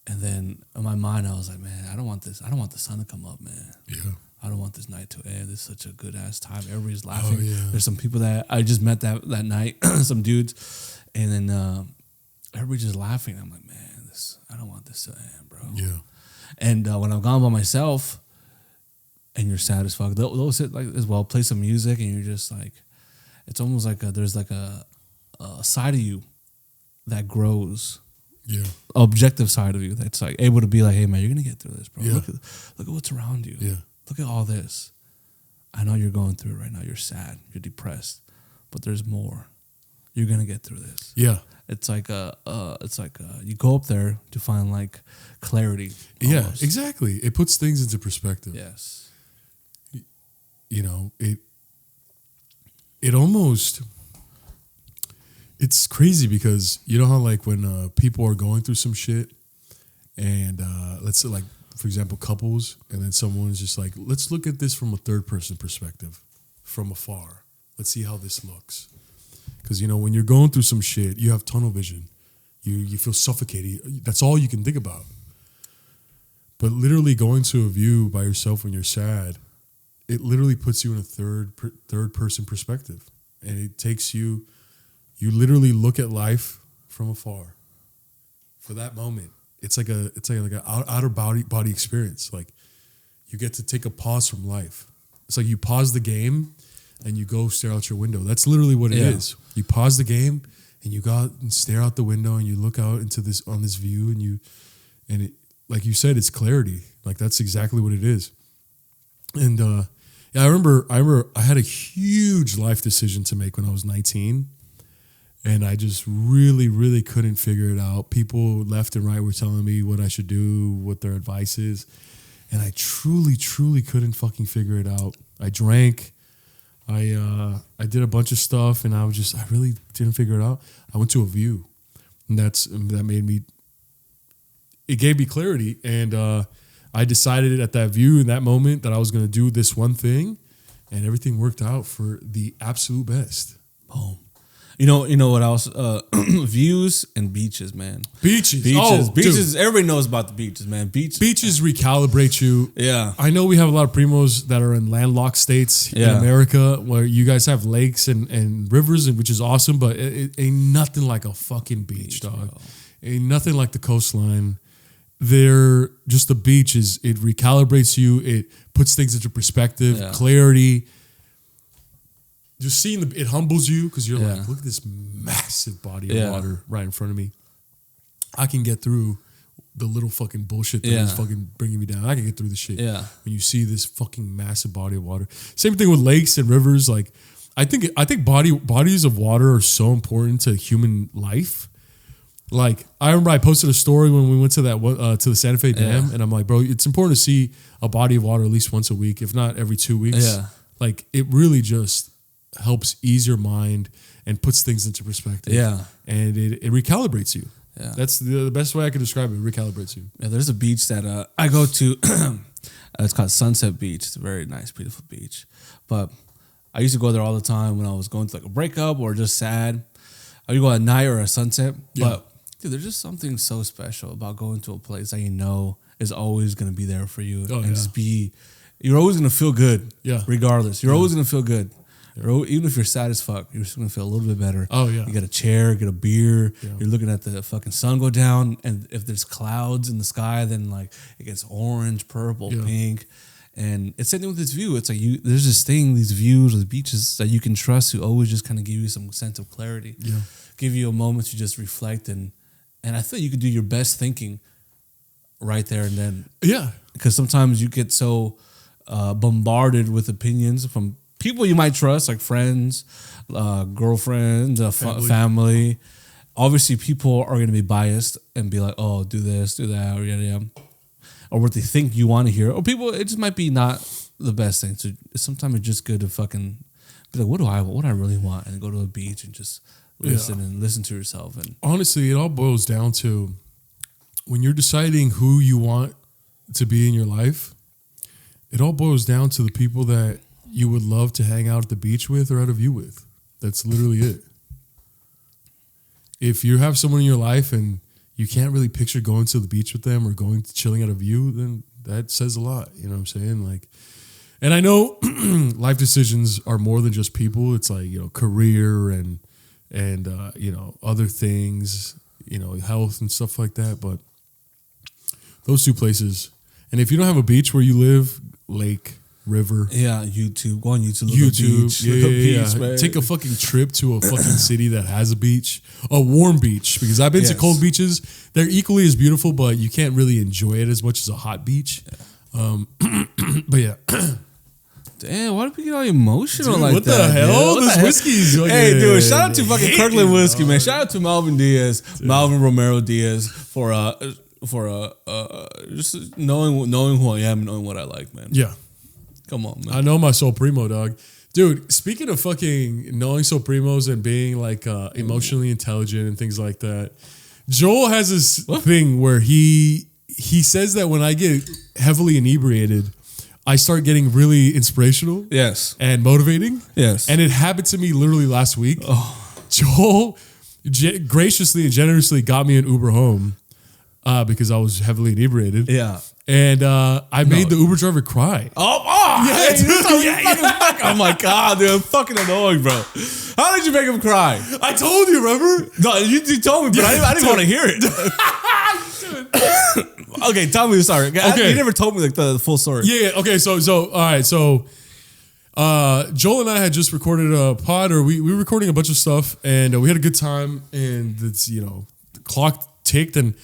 And then in my mind, I was like, man, I don't want the sun to come up, man. Yeah. I don't want this night to end. This is such a good ass time. Everybody's laughing. Oh, yeah. There's some people that I just met that night, some dudes, and then everybody's just laughing. I'm like, man, I don't want this to end, bro. Yeah. And when I'm gone by myself, and you're sad as fuck, they'll sit like as well, play some music, and you're just like, it's almost like there's like a side of you that grows. Yeah. Objective side of you that's like able to be like, hey man, you're gonna get through this, bro. Yeah. Look at what's around you. Yeah. Look at all this. I know you're going through it right now. You're sad. You're depressed. But there's more. You're gonna get through this. Yeah. It's like you go up there to find like clarity. Almost. Yeah, exactly. It puts things into perspective. Yes. You know, it almost, it's crazy because you know how like when people are going through some shit and let's say like, for example, couples, and then someone is just like, let's look at this from a third person perspective from afar. Let's see how this looks. Because, you know, when you're going through some shit, you have tunnel vision. You feel suffocated. That's all you can think about. But literally going to a view by yourself when you're sad, it literally puts you in a third person perspective. And it takes you literally look at life from afar. For that moment, it's like an outer body experience. Like you get to take a pause from life. It's like you pause the game and you go stare out your window. That's literally what it is. You pause the game and you go out and stare out the window and you look out into this view and it, like you said, it's clarity. Like that's exactly what it is. And I remember I had a huge life decision to make when I was 19. And I just really, really couldn't figure it out. People left and right were telling me what I should do, what their advice is. And I truly, truly couldn't fucking figure it out. I drank. I did a bunch of stuff, and I really didn't figure it out. I went to a view, and it gave me clarity. And I decided at that view in that moment that I was going to do this one thing, and everything worked out for the absolute best. Boom. You know what else? Views and beaches, man. Beaches. Beaches. Dude. Everybody knows about the beaches, man. Beaches recalibrate you. Yeah. I know we have a lot of primos that are in landlocked states in America where you guys have lakes and rivers, which is awesome, but it ain't nothing like a fucking beach, dog. Bro. Ain't nothing like the coastline. They're just the beach it recalibrates you. It puts things into perspective, clarity. Just seeing it humbles you because you're like, look at this massive body of water right in front of me. I can get through the little fucking bullshit that is fucking bringing me down. I can get through the shit. Yeah. When you see this fucking massive body of water. Same thing with lakes and rivers. Like, I think bodies of water are so important to human life. Like, I remember I posted a story when we went to to the Santa Fe Dam, and I'm like, bro, it's important to see a body of water at least once a week, if not every 2 weeks. Yeah. Like, it really just helps ease your mind and puts things into perspective. Yeah. And it recalibrates you. Yeah. That's the best way I could describe it. It recalibrates you. Yeah, there's a beach that I go to. It's called Sunset Beach. It's a very nice, beautiful beach. But I used to go there all the time when I was going through like a breakup or just sad. I would go at night or at sunset. Yeah. But dude, there's just something so special about going to a place that you know is always gonna be there for you, and just be. You're always gonna feel good. Yeah. Regardless, you're always gonna feel good. Even if you're sad as fuck, you're just gonna feel a little bit better. Oh yeah. You get a chair, get a beer. Yeah. You're looking at the fucking sun go down, and if there's clouds in the sky, then like it gets orange, purple, pink, and it's same thing with this view. It's like there's this thing, these views of the beaches that you can trust, who always just kind of give you some sense of clarity. Yeah. Give you a moment to just reflect, and I feel you can do your best thinking right there and then. Yeah. Because sometimes you get so bombarded with opinions from people you might trust, like friends, girlfriend, family. Obviously, people are going to be biased and be like, "Oh, do this, do that," or what they think you want to hear. Or people, it just might be not the best thing. So sometimes it's just good to fucking be like, "What I really want?" and go to a beach and just listen and listen to yourself. And honestly, it all boils down to when you're deciding who you want to be in your life. It all boils down to the people that you would love to hang out at the beach with or out of view with. That's literally it. If you have someone in your life and you can't really picture going to the beach with them or going to chilling out of view, then that says a lot. You know what I'm saying? Like, and I know life decisions are more than just people. It's like, career and other things, health and stuff like that. But those two places. And if you don't have a beach where you live, lake, river. Yeah, YouTube. Go on YouTube. Look at beach. Yeah, look at beach, man. Take a fucking trip to a fucking city that has a beach. A warm beach. Because I've been to cold beaches. They're equally as beautiful, but you can't really enjoy it as much as a hot beach. Yeah. But yeah. Damn, why do we get all emotional like what that? The hell? Dude? This whiskey's Hey, dude, shout out to fucking Kirkland Whiskey, man. Shout out to Malvin Diaz, dude. Malvin Romero Diaz for just knowing who I am and knowing what I like, man. Yeah. Come on, man. I know my SoulPrimo, dog. Dude, speaking of fucking knowing SoulPrimos and being like emotionally intelligent and things like that, Joel has this thing where he says that when I get heavily inebriated, I start getting really inspirational. Yes. And motivating. Yes. And it happened to me literally last week. Oh. Joel graciously and generously got me an Uber home because I was heavily inebriated. Yeah. And I made the Uber driver cry. Yeah, dude, oh my God, dude, I'm fucking annoying, bro. How did you make him cry? I told you, remember? No, you told me, but I didn't want to hear it. Okay, tell me the story. Okay. You never told me like the full story. Yeah. Okay. So all right. So Joel and I had just recorded a pod, or we were recording a bunch of stuff, and we had a good time. And it's the clock ticked, and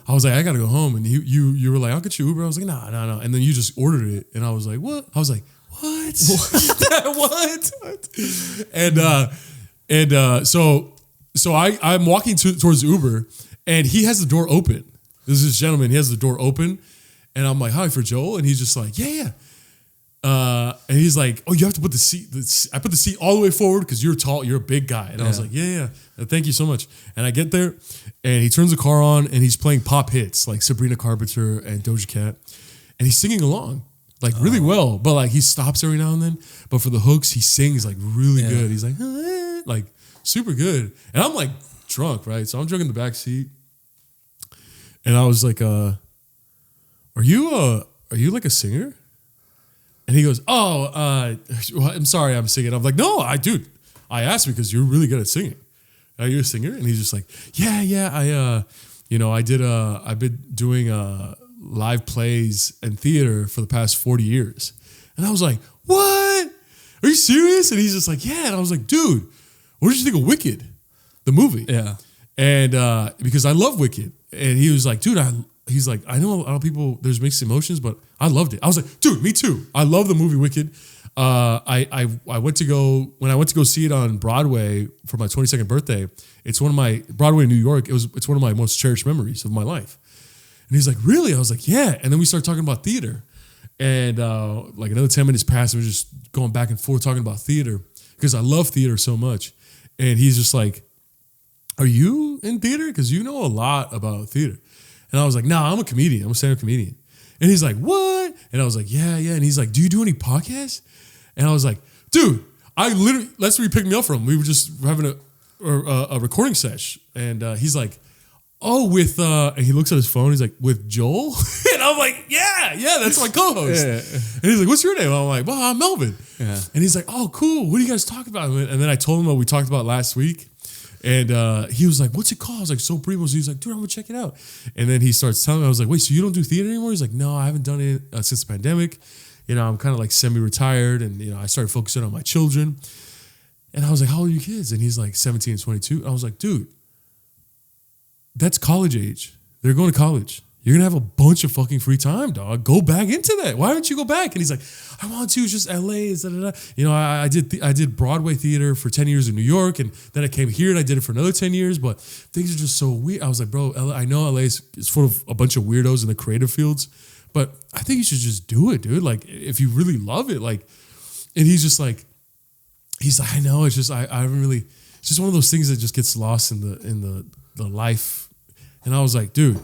I was like, I gotta go home. And you were like, I'll get you Uber. I was like, no. And then you just ordered it, and I was like, what? I was like, what? What? And so I'm walking towards Uber, and he has the door open. This is this gentleman. He has the door open, and I'm like, hi, for Joel, and he's just like, yeah. And he's like, oh, you have to put the seat. I put the seat all the way forward because you're tall, you're a big guy. And I was like, yeah. Thank you so much. And I get there, and he turns the car on, and he's playing pop hits like Sabrina Carpenter and Doja Cat, and he's singing along like really well. But like he stops every now and then. But for the hooks, he sings like really good. He's like super good. And I'm like drunk, right? So I'm drunk in the back seat. And I was like, are you like a singer? And he goes, I'm sorry, I'm singing. I'm like, no, I asked because you're really good at singing. Are you a singer? And he's just like, yeah, I've been doing live plays and theater for the past 40 years. And I was like, what? Are you serious? And he's just like, yeah. And I was like, dude, what did you think of Wicked, the movie? Yeah. And because I love Wicked. And he was like, dude, he's like, I know a lot of people, there's mixed emotions, but I loved it. I was like, dude, me too. I love the movie Wicked. I went to go see it on Broadway for my 22nd birthday. It's one of my Broadway in New York. It's one of my most cherished memories of my life. And he's like, really? I was like, yeah. And then we started talking about theater. And like another 10 minutes passed. We were just going back and forth talking about theater because I love theater so much. And he's just like, are you in theater? Because you know a lot about theater. And I was like, nah, I'm a comedian. I'm a stand-up comedian. And he's like, what? And I was like, yeah. And he's like, do you do any podcasts? And I was like, dude, I literally, that's where he picked me up from. We were just having a recording sesh, and he's like, oh, with, and he looks at his phone, he's like, with Joel? And I'm like, yeah, that's my co-host. Yeah. And he's like, what's your name? I'm like, well, I'm Melvin. Yeah. And he's like, oh, cool. What do you guys talk about? And then I told him what we talked about last week. And he was like, what's it called? I was like, SoulPrimos. He's like, dude, I'm going to check it out. And then he starts telling me, I was like, wait, so you don't do theater anymore? He's like, no, I haven't done it since the pandemic. You know, I'm kind of like semi-retired, and, you know, I started focusing on my children. And I was like, how old are your kids? And he's like 17 and 22. I was like, dude, that's college age. They're going to college. You're going to have a bunch of fucking free time, dog. Go back into that. Why don't you go back? And he's like, I want to. It's just LA. You know, I did Broadway theater for 10 years in New York, and then I came here and I did it for another 10 years, but things are just so weird. I was like, bro, I know LA is full of a bunch of weirdos in the creative fields, but I think you should just do it, dude. Like, if you really love it, like, and he's like, I know, it's just, I haven't really, it's just one of those things that just gets lost in the life. And I was like, dude,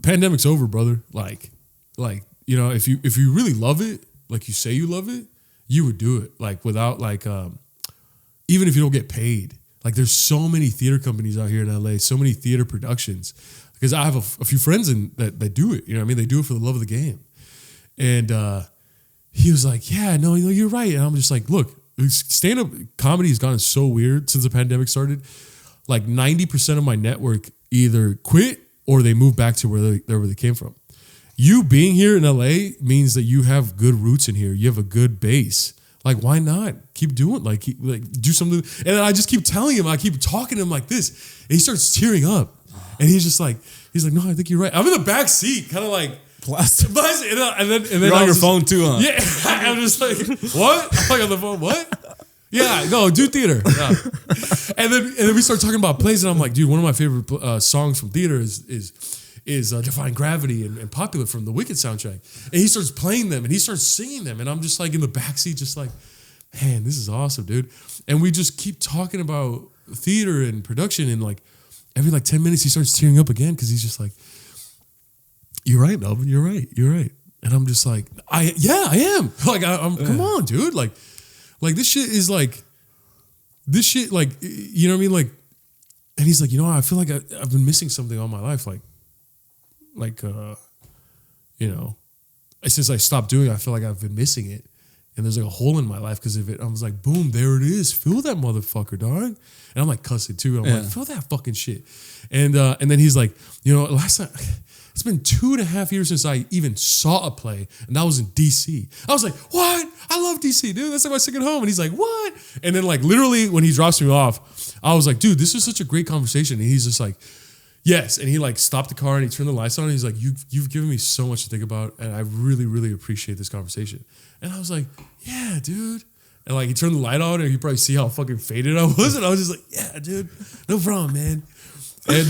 pandemic's over, brother. Like, you know, if you really love it, like you say you love it, you would do it. Like, without like, even if you don't get paid. Like, there's so many theater companies out here in LA, so many theater productions. Because I have a few friends that do it. You know what I mean? They do it for the love of the game. And he was like, yeah, no, you're right. And I'm just like, look, stand-up comedy has gotten so weird since the pandemic started. Like 90% of my network either quit or they moved back to where they came from. You being here in LA means that you have good roots in here. You have a good base. Like, why not? Keep doing do something. And I just keep telling him, I keep talking to him like this. And he starts tearing up. And he's like, no, I think you're right. I'm in the back seat, kind of like, plastic. And then you're on your phone too, huh? Yeah. I'm just like, what? I'm like on the phone, what? Yeah, no, do theater. Yeah. And then we start talking about plays, and I'm like, dude, one of my favorite songs from theater is Defying Gravity and Popular from the Wicked soundtrack. And he starts playing them, and he starts singing them, and I'm just like in the backseat, just like, man, this is awesome, dude. And we just keep talking about theater and production, and like every like 10 minutes he starts tearing up again because he's just like, you're right, Melvin, you're right. And I'm just like, I am. Like, I'm come on, dude. Like this shit, like, you know what I mean? Like, and he's like, you know, I feel like I've been missing something all my life. Like, you know, since I stopped doing it, I feel like I've been missing it. And there's like a hole in my life because of it. I was like, boom, there it is. Feel that motherfucker, dog. And I'm like cussing too. I'm like, feel that fucking shit. And then he's like, you know, last time, it's been 2.5 years since I even saw a play, and that was in DC. I was like, what? I love DC, dude. That's like my second home. And he's like, what? And then like literally when he drops me off, I was like, dude, this is such a great conversation. And he's just like, yes. And he like stopped the car and he turned the lights on. And he's like, you've given me so much to think about, and I really, really appreciate this conversation. And I was like, yeah, dude. And like he turned the light on, and you probably see how fucking faded I was. And I was just like, yeah, dude, no problem, man. And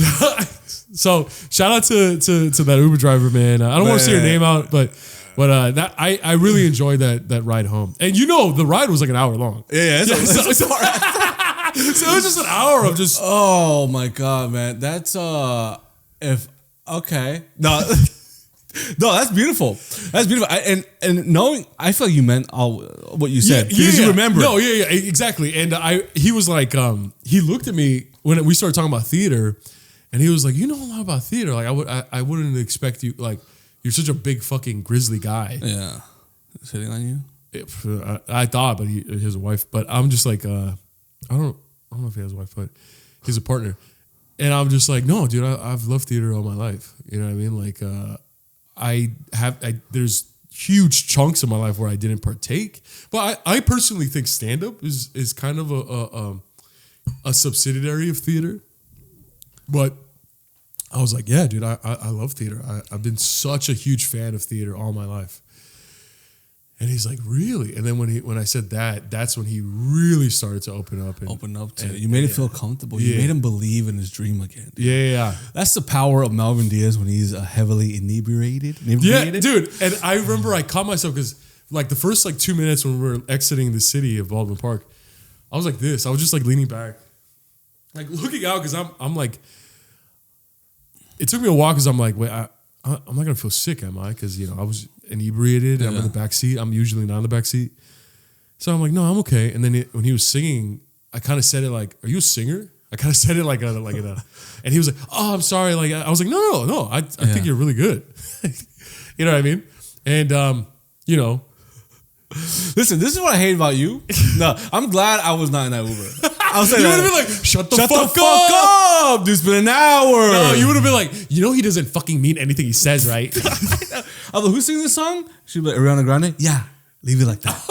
so shout out to that Uber driver, man. I don't want to say your name out, but that I really enjoyed that ride home. And you know, the ride was like an hour long. Yeah. So it was just an hour of just. Oh my God, man. That's okay. No, that's beautiful. That's beautiful. And knowing, I feel like you meant all what you said because you remember. No, yeah, exactly. And he was like, he looked at me when we started talking about theater, and he was like, you know a lot about theater. Like I wouldn't expect you. Like, you're such a big fucking grizzly guy. Yeah, sitting on you. I thought, but he has a wife. But I'm just like, I don't know if he has a wife, but he's a partner. And I'm just like, no, dude, I've loved theater all my life. You know what I mean? Like, there's huge chunks of my life where I didn't partake. But I personally think stand-up is kind of a subsidiary of theater. But I was like, yeah, dude, I love theater. I've been such a huge fan of theater all my life. And he's like, really? And then when I said that, that's when he really started to open up. You made him feel comfortable. You made him believe in his dream again. Dude. Yeah. That's the power of Melvin Diaz when he's heavily inebriated. Yeah, dude. And I remember I caught myself because like the first like 2 minutes when we were exiting the city of Baldwin Park, I was like this. I was just like leaning back, like looking out because I'm like, it took me a while because I'm like, wait, I'm not gonna feel sick, am I? Because you know I was inebriated. Yeah. I'm in the back seat. I'm usually not in the back seat, So I'm like, no, I'm okay. And then when he was singing, I kind of said it like, are you a singer? I kind of said it like and he was like, oh, I'm sorry. Like, I was like, no. I think you're really good. You know what I mean? And, you know. Listen, this is what I hate about you. No, I'm glad I was not in that Uber. I was saying you would have been like, shut the fuck up. Dude, it's been an hour. No, you would have been like, you know he doesn't fucking mean anything he says, right? I was like, who's singing this song? She'd be like, Ariana Grande? Yeah, leave it like that.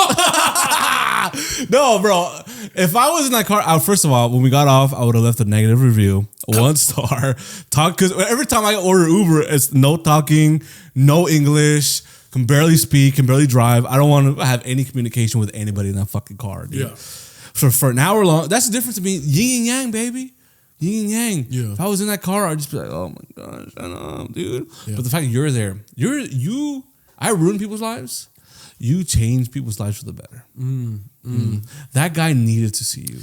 No, bro. If I was in that car, first of all, when we got off, I would have left a negative review. 1 star. Because every time I order Uber, it's no talking, no English, can barely speak, can barely drive. I don't want to have any communication with anybody in that fucking car, dude. Yeah. So for an hour long, that's the difference between yin and yang, baby. Yin and yang. Yeah. If I was in that car, I'd just be like, oh my gosh, shut up, dude. Yeah. But the fact that you're there, I ruin people's lives. You change people's lives for the better. That guy needed to see you.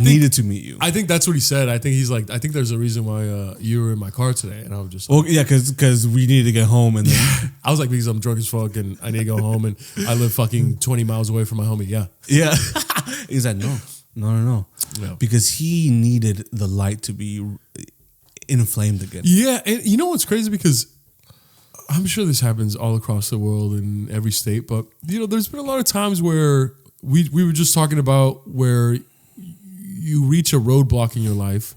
Needed to meet you. I think that's what he said. I think he's like, I think there's a reason why you were in my car today. And I was just like, well, yeah, because we needed to get home. And then I was like, because I'm drunk as fuck and I need to go home and I live fucking 20 miles away from my homie. Yeah. Yeah. He's like, no. Yeah. Because he needed the light to be inflamed again. Yeah. And you know what's crazy? Because I'm sure this happens all across the world in every state, but you know, there's been a lot of times where we were just talking about where you reach a roadblock in your life,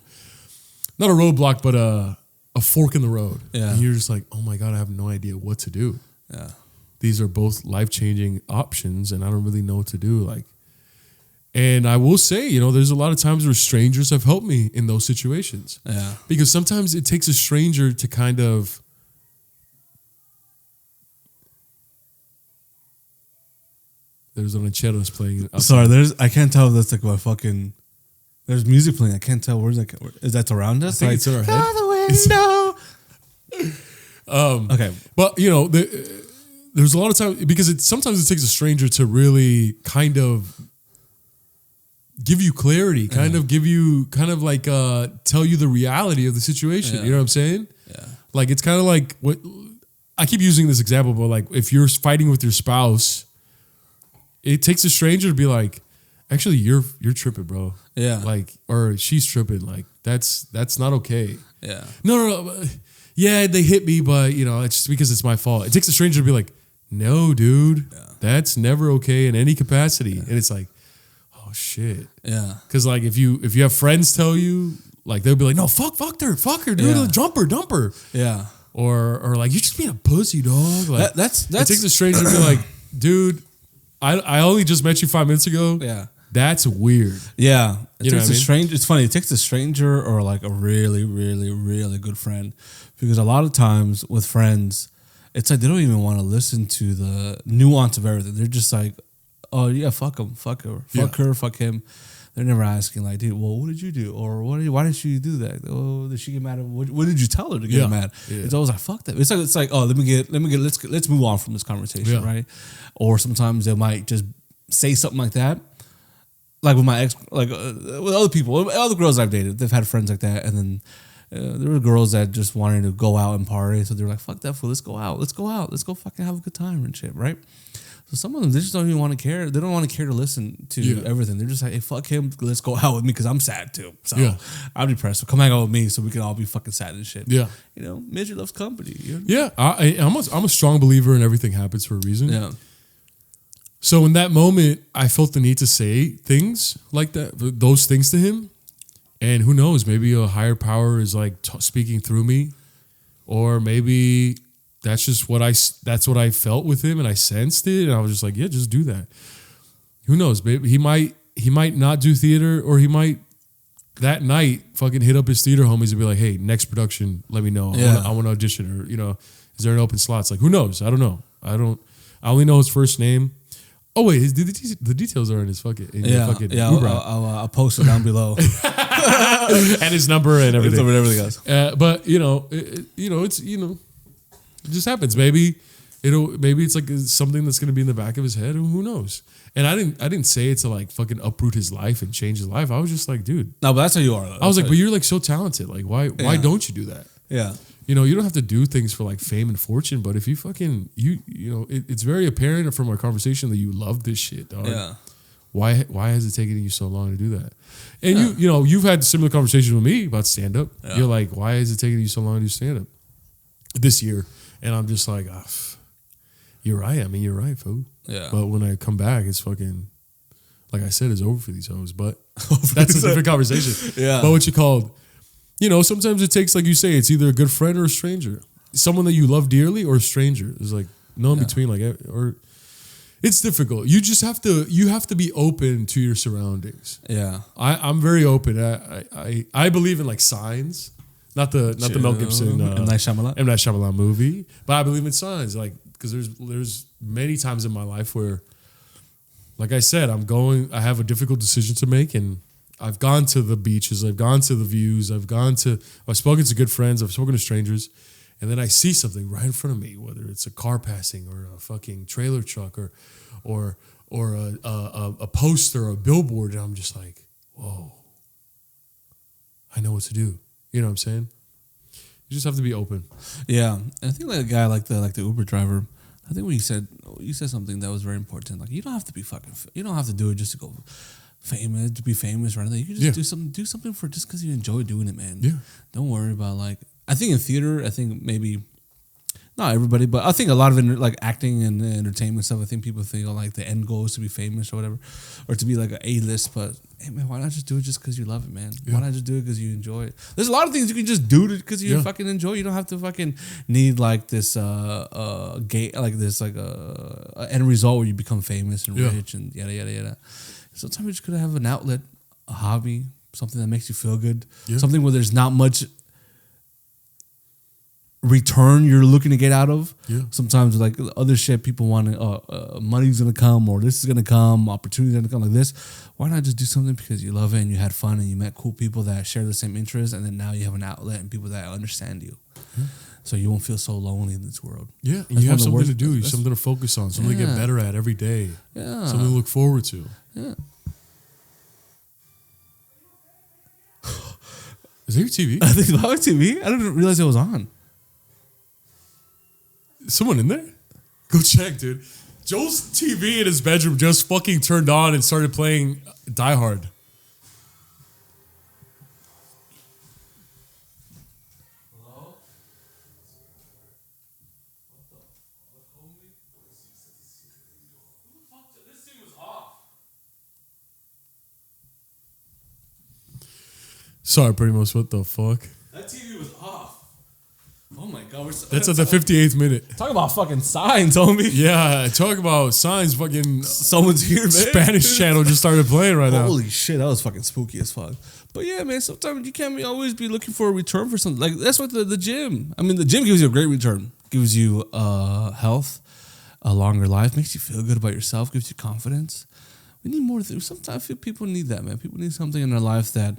not a roadblock, but a fork in the road. Yeah. And you're just like, oh my God, I have no idea what to do. Yeah. These are both life-changing options and I don't really know what to do. Like, and I will say, you know, there's a lot of times where strangers have helped me in those situations. Yeah. Because sometimes it takes a stranger to kind of, there's rancheros playing. Sorry, I can't tell if that's like my fucking. There's music playing. I can't tell where's that. Is that around us? I think it's in our head. The window. Okay, but you know, there's a lot of time because sometimes it takes a stranger to really kind of give you clarity, kind of give you like tell you the reality of the situation. Yeah. You know what I'm saying? Yeah. Like it's kind of like what I keep using this example, but like if you're fighting with your spouse. It takes a stranger to be like, actually, you're tripping, bro. Yeah. Like, or she's tripping. Like, that's not okay. Yeah. No. Yeah, they hit me, but you know, it's just because it's my fault. It takes a stranger to be like, no, dude, that's never okay in any capacity. Yeah. And it's like, oh shit. Yeah. Because like if you have friends tell you, like they'll be like, no, fuck her, dude, dump her. Yeah. Or like you're just being a pussy, dog. Like that's it takes a stranger to be like, dude. I only just met you 5 minutes ago. Yeah. That's weird. Yeah. It's funny. It takes a stranger or like a really, really, really good friend. Because a lot of times with friends, it's like they don't even want to listen to the nuance of everything. They're just like, oh yeah, fuck him, fuck her, fuck her, fuck him. They're never asking like, dude, well, what did you do? Or why did she do that? Oh, did she get mad? What did you tell her to get mad? Yeah. It's always like, fuck that. It's like, oh, let's move on from this conversation, right? Or sometimes they might just say something like that. Like with my ex, like with other people, other girls I've dated, they've had friends like that. And then there were girls that just wanted to go out and party. So they're like, fuck that fool, let's go out. Let's go fucking have a good time and shit, right? So some of them, they just don't even want to care. They don't want to care to listen to everything. They're just like, hey, fuck him. Let's go out with me because I'm sad too. So I'm depressed. So come hang out with me so we can all be fucking sad and shit. Yeah. You know, misery loves company. You know? Yeah. I'm a strong believer in everything happens for a reason. Yeah. So in that moment, I felt the need to say things like that, those things to him. And who knows, maybe a higher power is like speaking through me. Or maybe... That's just what I felt with him and I sensed it and I was just like, yeah, just do that. Who knows, babe? He might not do theater or he might that night fucking hit up his theater homies and be like, hey, next production, let me know. I want to audition or, you know, is there an open slots? Like, who knows? I don't know. I only know his first name. Oh wait, the details are in his fucking Uber. I'll post it down below. And his number and everything. Everything else. But it just happens. Maybe it's like something that's gonna be in the back of his head. Who knows? And I didn't say it to like fucking uproot his life and change his life. I was just like, dude. No, but that's how you are. Though. I was like, but you're like so talented. Like, why don't you do that? Yeah. You know, you don't have to do things for like fame and fortune, but if you fucking it's very apparent from our conversation that you love this shit, dog. Yeah. Why has it taken you so long to do that? And you've had similar conversations with me about stand up. Yeah. You're like, why is it taking you so long to do stand up this year? And I'm just like, you're right. I mean, you're right, fool. Yeah. But when I come back, it's fucking, like I said, it's over for these hoes. But that's a different conversation. Yeah. But what you called, sometimes it takes, like you say, it's either a good friend or a stranger. Someone that you love dearly or a stranger. There's like no in between, or it's difficult. You just have to be open to your surroundings. Yeah. I'm very open. I believe in like signs. Not the Mel Gibson M. Night Shyamalan movie, but I believe in signs. Like, because there's many times in my life where, like I said, I have a difficult decision to make, and I've gone to the beaches, I've gone to the views, I've spoken to good friends, I've spoken to strangers, and then I see something right in front of me, whether it's a car passing or a fucking trailer truck or a poster or a billboard, and I'm just like, whoa, I know what to do. You know what I'm saying? You just have to be open. Yeah, and I think like a guy like the Uber driver, I think when you said something that was very important. Like, you don't have to be you don't have to do it just to go famous, to be famous or anything. You can just do something for just because you enjoy doing it, man. Yeah. Don't worry about like. I think in theater, I think maybe not everybody, but I think a lot of like acting and entertainment stuff. I think people think like the end goal is to be famous or whatever, or to be like an A-list. But hey, man, why not just do it just because you love it, man? Yeah. Why not just do it because you enjoy it? There's a lot of things you can just do because you fucking enjoy. You don't have to fucking need like this end result where you become famous and rich and yada yada yada. Sometimes you just gotta have an outlet, a hobby, something that makes you feel good, something where there's not much return you're looking to get out of. Yeah. Sometimes like other shit, people want money's gonna come, or this is gonna come, opportunity's gonna come like this. Why not just do something because you love it and you had fun and you met cool people that share the same interests, and then now you have an outlet and people that understand you. Yeah. So you won't feel so lonely in this world. Yeah, and you have something to do, something to focus on, something to get better at every day. Yeah. Something to look forward to. Yeah. Is that your TV? I think it's my TV. I didn't realize it was on. Someone in there? Go check, dude. Joel's TV in his bedroom just fucking turned on and started playing Die Hard. Hello? What the fuck, homie? Who the fuck? This thing was off. Sorry, Primos. What the fuck? That TV was off. Oh my god, that's at the 58th minute. Talk about fucking signs, homie. Yeah, talk about signs. Fucking someone's here, man. Spanish channel just started playing right now. Holy shit, that was fucking spooky as fuck. But yeah, man, sometimes you can't always be looking for a return for something. Like, that's what the gym. I mean, the gym gives you a great return. Gives you health, a longer life, makes you feel good about yourself, gives you confidence. We need more things. Sometimes people need that, man. People need something in their life that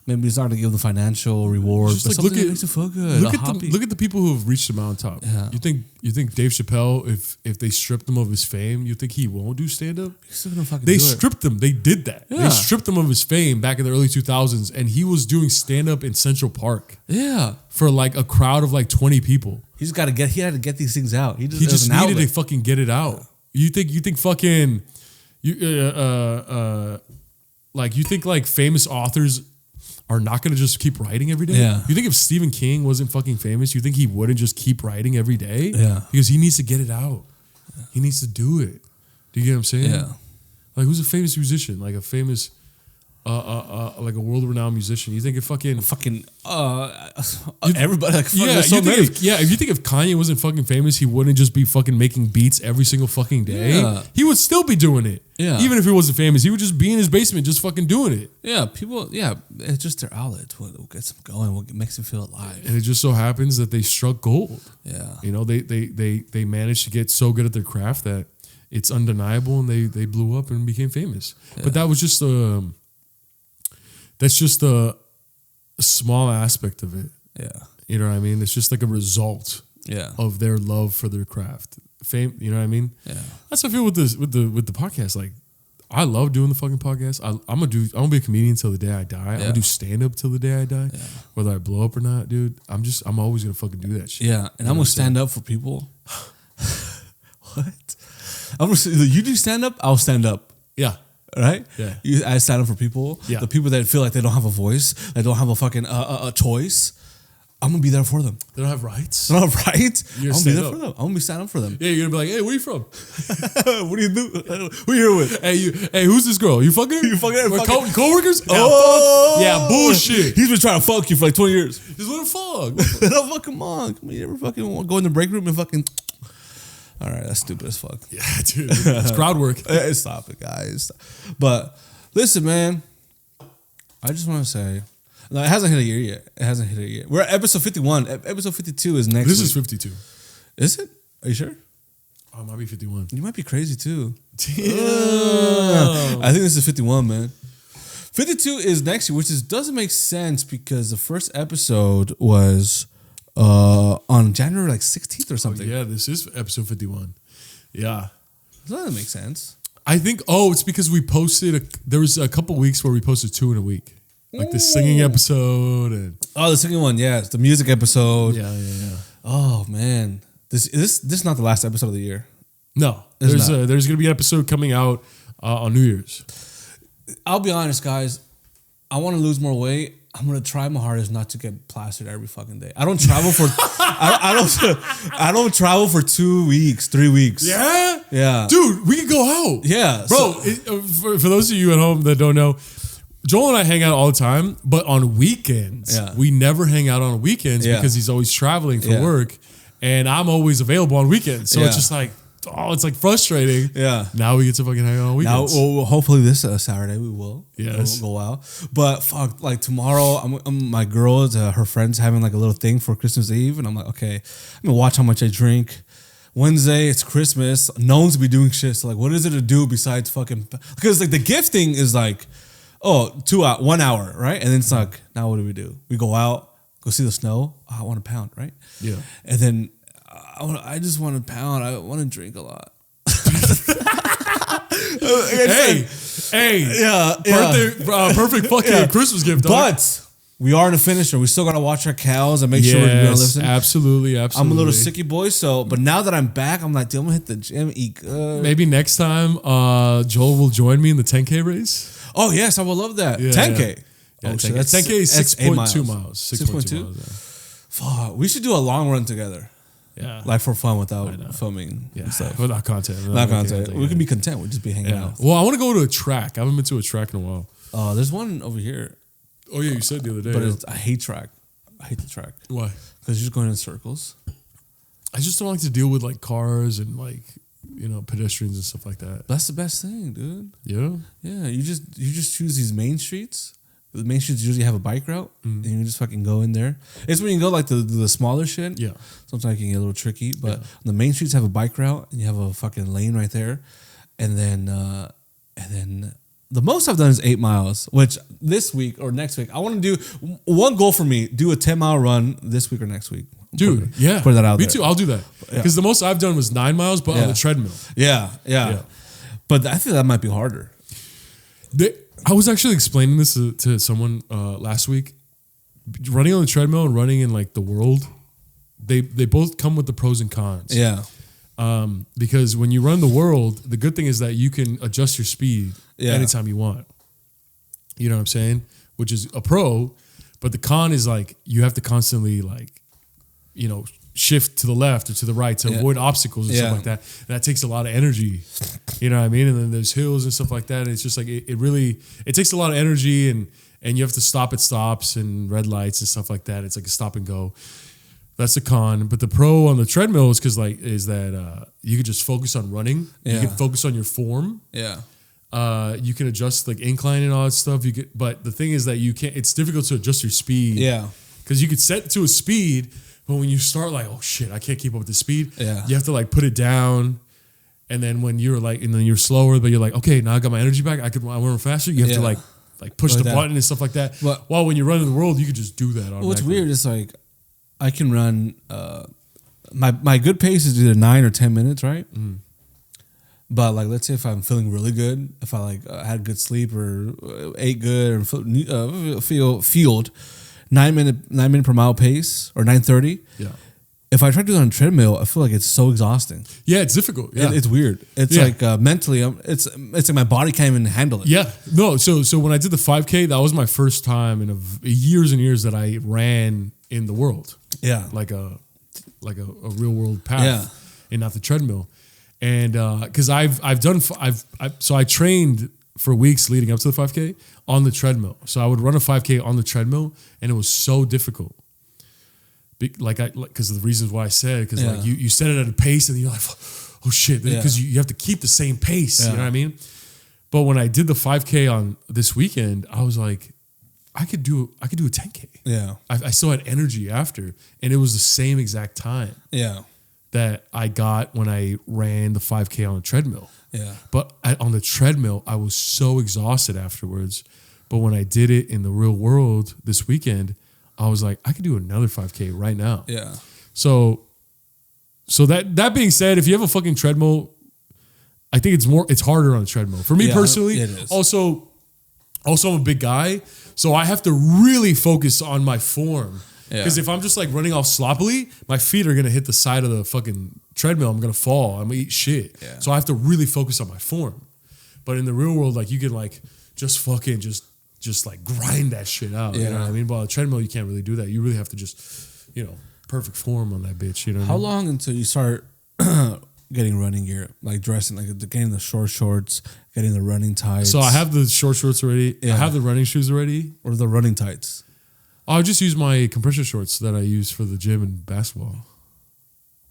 maybe it's not going to give the financial reward, but like, something that makes you feel good. Look at the people who have reached the mountaintop. Yeah. You think Dave Chappelle, if they stripped him of his fame, you think he won't do stand-up? They stripped him. They did that. Yeah. They stripped him of his fame back in the early 2000s, and he was doing stand-up in Central Park. Yeah. For like a crowd of like 20 people. He had to get these things out. He just needed to fucking get it out. You think fucking... You think like famous authors are not going to just keep writing every day? Yeah. You think if Stephen King wasn't fucking famous, you think he wouldn't just keep writing every day? Yeah. Because he needs to get it out. Yeah. He needs to do it. Do you get what I'm saying? Yeah. Like, who's a famous musician? Like a famous, like a world-renowned musician. You think if everybody, like, if you think if Kanye wasn't fucking famous, he wouldn't just be fucking making beats every single fucking day. Yeah. He would still be doing it. Yeah. Even if he wasn't famous, he would just be in his basement just fucking doing it. Yeah, it's just their outlet. What gets them going, what makes them feel alive. And it just so happens that they struck gold. Yeah. You know, they managed to get so good at their craft that it's undeniable, and they blew up and became famous. Yeah. But that was just that's just a small aspect of it. Yeah. You know what I mean? It's just like a result of their love for their craft. Fame, you know what I mean? Yeah. That's how I feel with the podcast. Like, I love doing the fucking podcast. I'm gonna be a comedian till the day I die. Yeah. I'm gonna do stand up till the day I die. Yeah. Whether I blow up or not, dude. I'm always gonna fucking do that shit. Yeah. And I'm gonna stand up for people. What? You do stand up, I'll stand up. Yeah. right? Yeah. I stand up for people. Yeah. The people that feel like they don't have a voice, they don't have a fucking a choice. I'm gonna be there for them. They don't have rights. They don't have rights. I'm gonna be there up. for them. I'm gonna be standing up for them. Yeah, you're gonna be like, hey, where you from? What do you do? Who you here with? Hey, who's this girl? You fucking? You fucking her? Co-workers? Oh, yeah, bullshit. He's been trying to fuck you for like 20 years. He's what the fuck? No, fucking on. Come on, you ever fucking go in the break room and fucking. All right, that's stupid as fuck. Yeah, dude. It's crowd work. Stop it, guys. But listen, man. I just want to say. No, it hasn't hit a year yet. It hasn't hit a year yet. We're at episode 51. Episode 52 is next This week. is 52. Is it? Are you sure? Oh, it might be 51. You might be crazy too. Damn. I think this is 51, man. 52 is next year, which doesn't make sense because the first episode was on January like 16th or something. Yeah, this is episode 51. Yeah. That doesn't make sense. I think, it's because we posted, there was a couple weeks where we posted 2 in a week. Like the singing episode and the second one, yeah, it's the music episode. yeah. Oh man, this is not the last episode of the year. No, there's gonna be an episode coming out on New Year's. I'll be honest, guys. I want to lose more weight. I'm gonna try my hardest not to get plastered every fucking day. I don't travel for I don't travel for 2 weeks, 3 weeks. Yeah, dude, we can go out. Yeah, bro. For those of you at home that don't know. Joel and I hang out all the time, but on weekends, we never hang out on weekends because he's always traveling for work, and I'm always available on weekends. So it's just like, it's like frustrating. Yeah. Now we get to fucking hang out on weekends. Now, well, hopefully this Saturday we will. Yes. We'll go out. But fuck, like tomorrow, my girls, her friends having like a little thing for Christmas Eve, and I'm like, okay, I'm gonna watch how much I drink. Wednesday, it's Christmas. No one's be doing shit. So like, what is it to do besides fucking? Because like the gifting is like. 1 hour, right? And then it's like, now what do? We go out, go see the snow. Oh, I want a pound, right? Yeah. And then I just want a pound. I want to drink a lot. Birthday, perfect fucking Christmas gift. But we are in the finisher. We still gotta watch our cows and make sure we're gonna listen. Absolutely. I'm a little sicky boy, but now that I'm back, I'm like, dude, I'm gonna hit the gym, eat good. Maybe next time, Joel will join me in the 10K race. Oh yes, I would love that. 10K. Yeah, 10K is 6.2 miles. 6.2 miles. Fuck, we should do a long run together. Yeah, like for fun without filming and stuff. Without content. We can be content. We'll just be hanging out. Well, I want to go to a track. I haven't been to a track in a while. There's one over here. Oh yeah, you said the other day. But I hate track. I hate the track. Why? Because you're just going in circles. I just don't like to deal with like cars and like pedestrians and stuff like that. That's the best thing, dude. Yeah. Yeah. You just choose these main streets. The main streets usually have a bike route, and you just fucking go in there. It's when you go like the smaller shit. Yeah. Sometimes it can get a little tricky, but the main streets have a bike route, and you have a fucking lane right there, and then the most I've done is 8 miles. Which this week or next week, I want to do one goal for me: do a 10-mile run this week or next week. Dude, put that out there. Me too. I'll do that because the most I've done was 9 miles, but on the treadmill. Yeah. But I think that might be harder. I was actually explaining this to someone last week. Running on the treadmill and running in like the world, they both come with the pros and cons. Yeah. Because when you run the world, the good thing is that you can adjust your speed anytime you want. You know what I'm saying? Which is a pro, but the con is like you have to constantly like, shift to the left or to the right to avoid obstacles and stuff like that. And that takes a lot of energy. You know what I mean? And then there's hills and stuff like that. And it's just like it takes a lot of energy and you have to stop at stops and red lights and stuff like that. It's like a stop and go. That's the con. But the pro on the treadmill is that you can just focus on running. You can focus on your form. Yeah. You can adjust like incline and all that stuff. But the thing is that you can't. It's difficult to adjust your speed. Yeah. Because you could set to a speed, but when you start like, oh shit, I can't keep up with the speed. Yeah. You have to like put it down, and then when you're like, and then you're slower, but you're like, okay, now I got my energy back. I run faster. You have to like push the button and stuff like that. But while when you run in the world, you could just do that. What's weird is like, I can run. My good pace is either 9 or 10 minutes, right? Mm. But like, let's say if I'm feeling really good, if I like had good sleep or ate good or feel fueled, 9 minute per mile pace or 9:30. Yeah, if I try to do it on a treadmill, I feel like it's so exhausting. Yeah, it's difficult. Yeah, it's weird. It's like mentally, it's like my body can't even handle it. Yeah, no. So when I did the 5K, that was my first time in years and years that I ran in the world. Yeah, like a real world path, and not the treadmill. And because I trained for weeks leading up to the 5K on the treadmill. So I would run a 5K on the treadmill, and it was so difficult. Because of the reasons why I said, because like you set it at a pace and you're like, oh shit, because you have to keep the same pace. You know what I mean? But when I did the 5K on this weekend, I was like, I could do a 10K. Yeah, I still had energy after, and it was the same exact time. Yeah, that I got when I ran the 5K on the treadmill. Yeah, but on the treadmill, I was so exhausted afterwards. But when I did it in the real world this weekend, I was like, I could do another 5K right now. Yeah. So that being said, if you have a fucking treadmill, I think it's harder on a treadmill. For me personally, it is. Also I'm a big guy, so I have to really focus on my form. Because if I'm just like running off sloppily, my feet are gonna hit the side of the fucking treadmill. I'm gonna fall. I'm gonna eat shit. Yeah. So I have to really focus on my form. But in the real world, like you can like just fucking just like grind that shit out. You know what I mean? But on a treadmill, you can't really do that. You really have to just, perfect form on that bitch. You know how long until you start getting running gear, like dressing, like getting the short shorts, getting the running tights? So I have the short shorts already. Yeah. I have the running shoes already. Or the running tights? I'll just use my compression shorts that I use for the gym and basketball.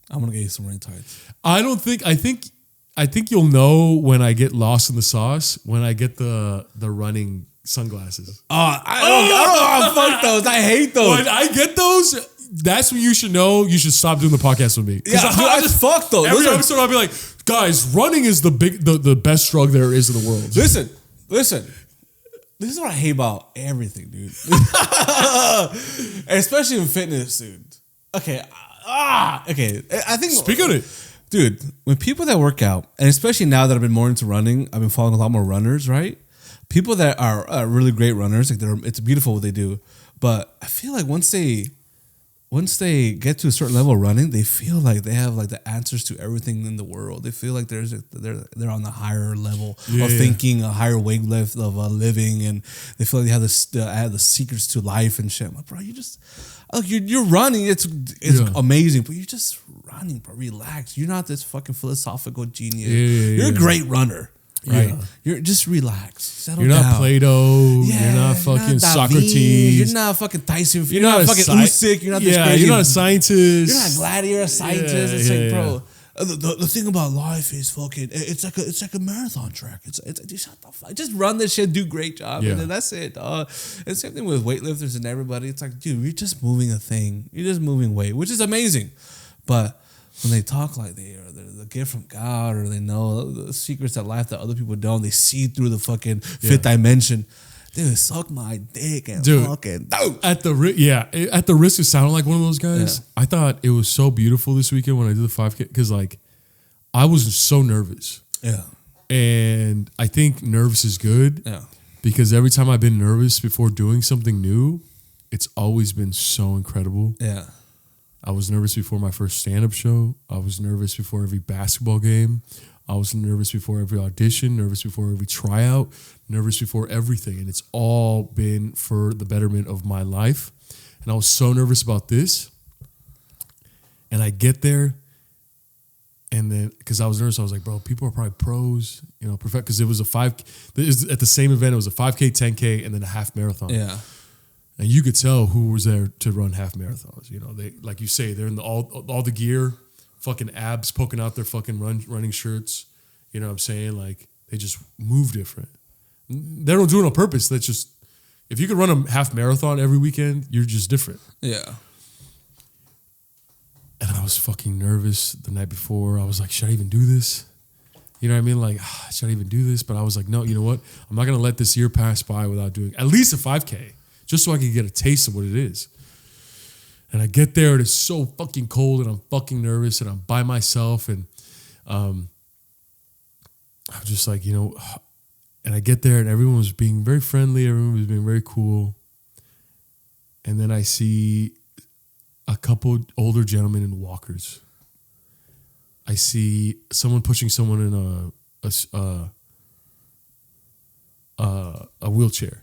I'm gonna get you some running tights. I think you'll know when I get lost in the sauce when I get the running sunglasses. I don't fuck those. I hate those. When I get those, that's when you should know you should stop doing the podcast with me. Yeah, I just fuck those. Every episode I'll be like, guys, running is the best drug there is in the world. Listen. This is what I hate about everything, dude. Especially in fitness, dude. Okay. I think. Speak on it. Dude, when people that work out, and especially now that I've been more into running, I've been following a lot more runners, right? People that are really great runners, like it's beautiful what they do. But I feel like once they get to a certain level of running, they feel like they have like the answers to everything in the world. They feel like they're on the higher level of thinking, a higher wavelength of living, and they feel like they have the secrets to life and shit. I'm like, bro, you're running. It's amazing, but you're just running, bro. Relax. You're not this fucking philosophical genius. You're a great runner. Right, you're just relax. Settle down. You're not Plato. You're not fucking Socrates. You're not fucking Tyson. You're not fucking Usyk. You're not this crazy. You're not a scientist. You're not a gladiator. You're a scientist. It's like, bro. The thing about life is fucking. It's like a marathon track. It's shut the fuck. Just run this shit. Do a great job. And then that's it. And same thing with weightlifters and everybody. It's like, dude, you're just moving a thing. You're just moving weight, which is amazing, but when they talk like they're the gift from God, or they know the secrets of life that other people don't, they see through the fucking fifth dimension. Dude, suck my dick and fucking at the risk of sounding like one of those guys. I thought it was so beautiful this weekend when I did the 5K because like I was so nervous. Yeah, and I think nervous is good. Yeah, because every time I've been nervous before doing something new, it's always been so incredible. Yeah. I was nervous before my first stand-up show. I was nervous before every basketball game. I was nervous before every audition, nervous before every tryout, nervous before everything. And it's all been for the betterment of my life. And I was so nervous about this. And I get there. And then, because I was nervous, I was like, bro, people are probably pros, because it was at the same event, it was a 5K, 10K, and then a half marathon. Yeah. And you could tell who was there to run half marathons. They, like you say, they're in all the gear, fucking abs poking out their fucking running shirts. You know what I'm saying? Like they just move different. They don't do it on purpose. That's just, if you could run a half marathon every weekend, you're just different. Yeah. And I was fucking nervous the night before. I was like, should I even do this? You know what I mean? Like, should I even do this? But I was like, no, you know what? I'm not going to let this year pass by without doing at least a 5K. Just so I could get a taste of what it is. And I get there and it's so fucking cold and I'm fucking nervous and I'm by myself and I'm just like, and I get there and everyone was being very friendly. Everyone was being very cool. And then I see a couple older gentlemen in walkers. I see someone pushing someone in a wheelchair.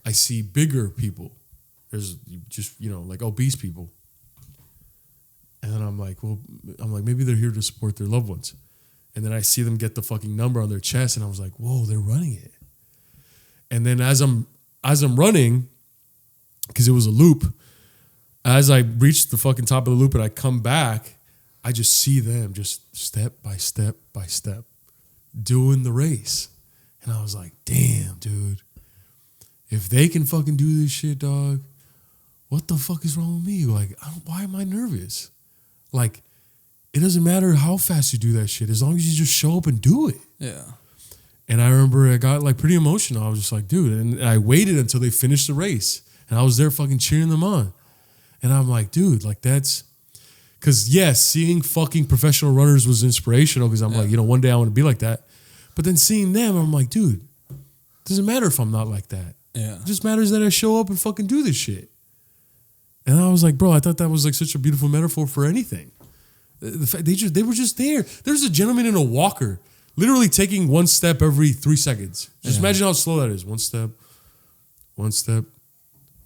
I see bigger people. There's just, like obese people. And then I'm like, maybe they're here to support their loved ones. And then I see them get the fucking number on their chest, and I was like, whoa, they're running it. And then as I'm running, because it was a loop, as I reach the fucking top of the loop and I come back, I just see them just step by step by step doing the race. And I was like, damn, dude. If they can fucking do this shit, dog, what the fuck is wrong with me? Like, why am I nervous? Like, it doesn't matter how fast you do that shit, as long as you just show up and do it. Yeah. And I remember I got like pretty emotional. I was just like, dude, and I waited until they finished the race. And I was there fucking cheering them on. And I'm like, dude, like that's, because yes, seeing fucking professional runners was inspirational because I'm like, one day I want to be like that. But then seeing them, I'm like, dude, it doesn't matter if I'm not like that. Yeah. It just matters that I show up and fucking do this shit. And I was like, bro, I thought that was like such a beautiful metaphor for anything. The fact they were just there. There's a gentleman in a walker, literally taking one step every 3 seconds. Just imagine how slow that is. One step, one step,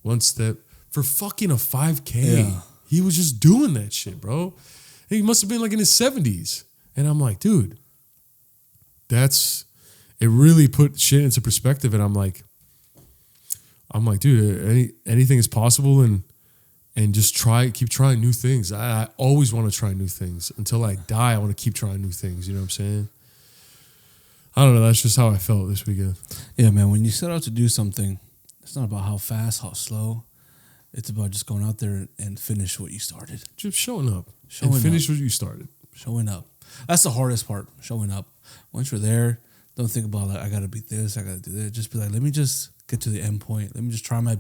one step. For fucking a 5K. Yeah. He was just doing that shit, bro. He must have been like in his 70s. And I'm like, dude, it really put shit into perspective. And I'm like, dude, anything is possible, and just keep trying new things. I always want to try new things. Until I die, I want to keep trying new things. You know what I'm saying? I don't know. That's just how I felt this weekend. Yeah, man. When you set out to do something, it's not about how fast, how slow. It's about just going out there and finish what you started. Just showing up. Finish what you started. Showing up. That's the hardest part, showing up. Once you're there, don't think about like, I got to beat this, I got to do that. Just be like, let me just get to the end point. Let me just try my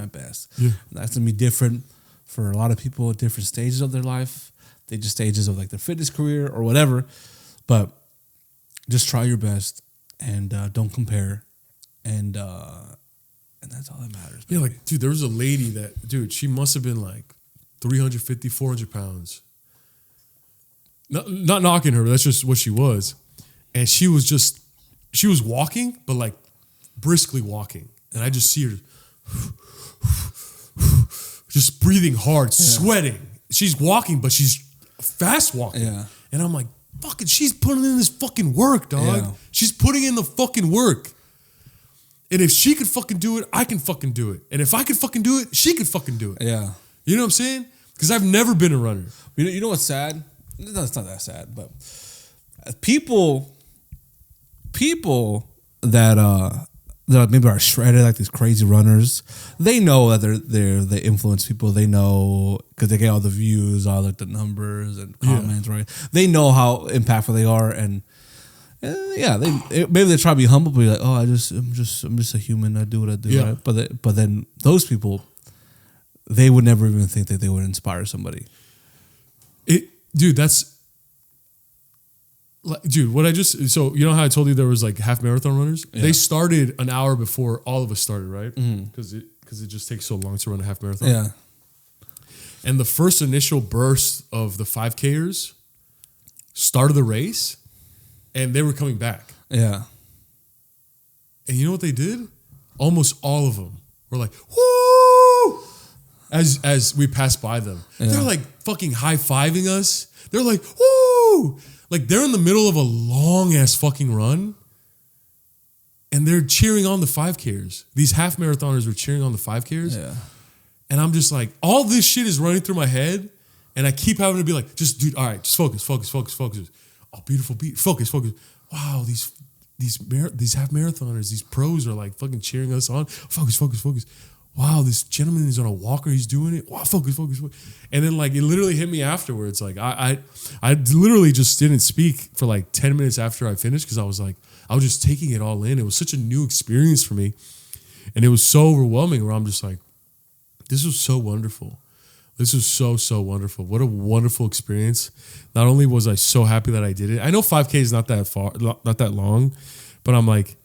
best. Yeah. That's going to be different for a lot of people at different stages of their life. They just stages of like their fitness career or whatever. But just try your best and don't compare. And that's all that matters. Yeah, like, dude, there was a lady that, dude, she must have been like 350, 400 pounds. Not knocking her, but that's just what she was. And she was walking, but like briskly walking. And I just see her just breathing hard, sweating. She's walking, but she's fast walking. Yeah. And I'm like, fucking, she's putting in this fucking work, dog. Yeah. She's putting in the fucking work. And if she could fucking do it, I can fucking do it. And if I could fucking do it, she could fucking do it. Yeah. You know what I'm saying? Because I've never been a runner. You know what's sad? No, it's not that sad, but people that maybe are shredded, like these crazy runners, they know that they influence people. They know because they get all the views, all like the numbers and comments, right? They know how impactful they are, and maybe they try to be humble, but be like, oh, I'm just a human. I do what I do, right? But then those people, they would never even think that they would inspire somebody. Dude, so you know how I told you there was like half marathon runners? Yeah. They started an hour before all of us started, right? Because it just takes so long to run a half marathon. Yeah. And the first initial burst of the 5Kers started the race, and they were coming back. Yeah. And you know what they did? Almost all of them were like, woo! As we passed by them. Yeah. They're like fucking high-fiving us. They're like, woo! Like they're in the middle of a long-ass fucking run, and they're cheering on the 5Kers. These half marathoners were cheering on the 5Kers. Yeah. And I'm just like, all this shit is running through my head, and I keep having to be like, just dude, all right, just focus. Oh, beautiful beat. Focus. Wow, these half marathoners, these pros are like fucking cheering us on. Focus. Wow, this gentleman is on a walker. He's doing it. Wow, focus. And then like it literally hit me afterwards. Like I literally just didn't speak for like 10 minutes after I finished because I was just taking it all in. It was such a new experience for me, and it was so overwhelming. Where I'm just like, this was so wonderful. This was so wonderful. What a wonderful experience. Not only was I so happy that I did it. I know 5K is not that long, but I'm like,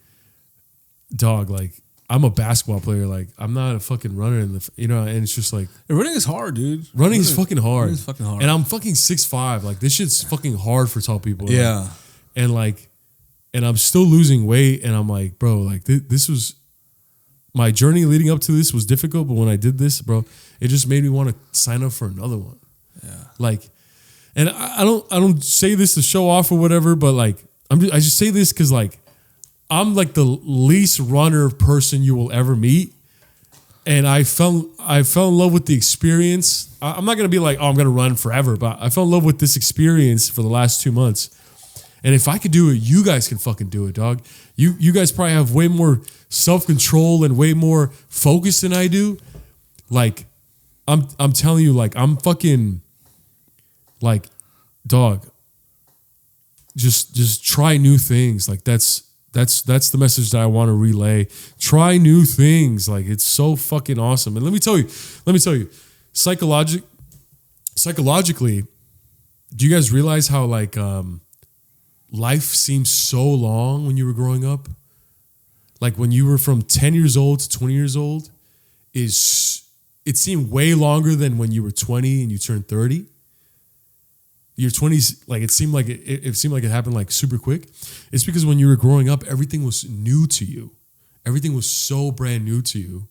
dog, like I'm a basketball player. Like, I'm not a fucking runner in the, and it's just like. Running is hard, dude. Running is fucking hard. Running is fucking hard. And I'm fucking 6'5". Like, this shit's fucking hard for tall people. Yeah. Like, and I'm still losing weight. And I'm like, bro, like, this was, my journey leading up to this was difficult. But when I did this, bro, it just made me want to sign up for another one. Yeah. Like, and I don't say this to show off or whatever, but like, I just say this because like, I'm like the least runner person you will ever meet. And I fell in love with the experience. I'm not going to be like, oh, I'm going to run forever, but I fell in love with this experience for the last 2 months. And if I could do it, you guys can fucking do it, dog. You guys probably have way more self-control and way more focus than I do. Like, I'm telling you, like, I'm fucking, like, dog, just try new things. Like, that's the message that I want to relay. Try new things. Like, it's so fucking awesome. And let me tell you, psychologically, do you guys realize how like life seems so long when you were growing up? Like when you were from 10 years old to 20 years old, it seemed way longer than when you were 20 and you turned 30. Your 20s, like it seemed like it happened like super quick. It's because when you were growing up, everything was new to you. Everything was so brand new to you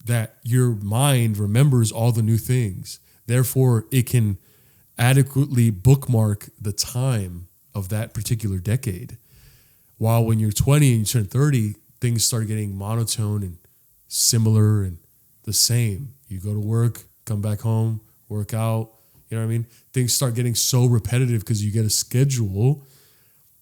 that your mind remembers all the new things. Therefore, it can adequately bookmark the time of that particular decade. While when you're 20 and you turn 30, things start getting monotone and similar and the same. You go to work, come back home, work out. You know what I mean? Things start getting so repetitive because you get a schedule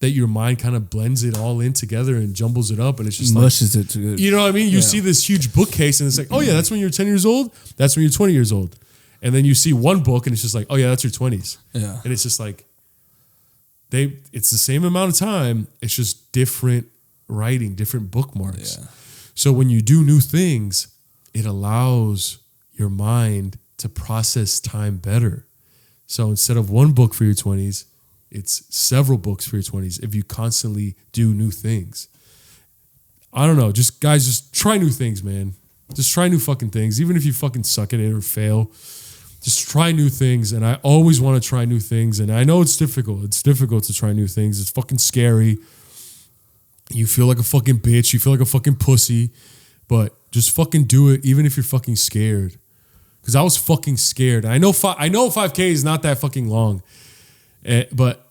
that your mind kind of blends it all in together and jumbles it up. And it's just mushes it to you know what I mean? You see this huge bookcase and it's like, oh yeah, that's when you're 10 years old. That's when you're 20 years old. And then you see one book and it's just like, oh yeah, that's your 20s. Yeah. And it's just like, it's the same amount of time. It's just different writing, different bookmarks. Yeah. So when you do new things, it allows your mind to process time better. So instead of one book for your 20s, it's several books for your 20s if you constantly do new things. I don't know. Just try new things, man. Just try new fucking things. Even if you fucking suck at it or fail, just try new things. And I always want to try new things. And I know it's difficult. It's difficult to try new things. It's fucking scary. You feel like a fucking bitch. You feel like a fucking pussy. But just fucking do it even if you're fucking scared. Because I was fucking scared. I know 5K is not that fucking long. But,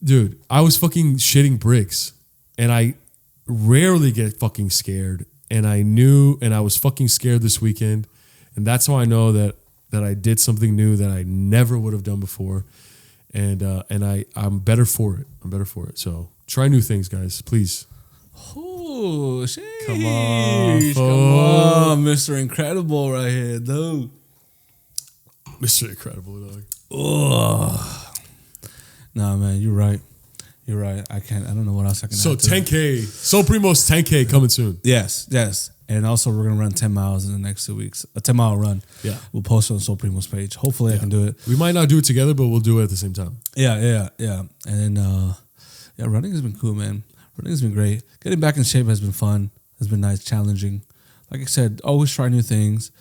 dude, I was fucking shitting bricks. And I rarely get fucking scared. And I was fucking scared this weekend. And that's how I know that I did something new that I never would have done before. And I'm better for it. I'm better for it. So try new things, guys, please. Oh, shit. Come on, Mr. Incredible right here, dude. Mr. Incredible, dog. Oh. Nah, man, you're right. You're right. I don't know what else I can So add to 10K. SoulPrimos 10K coming soon. Yes. And also we're going to run 10 miles in the next 2 weeks. A 10-mile run. Yeah. We'll post it on SoulPrimos page. Hopefully I can do it. We might not do it together, but we'll do it at the same time. Yeah. And then, running has been cool, man. Running has been great. Getting back in shape has been fun. Has been nice, challenging. Like I said, always try new things.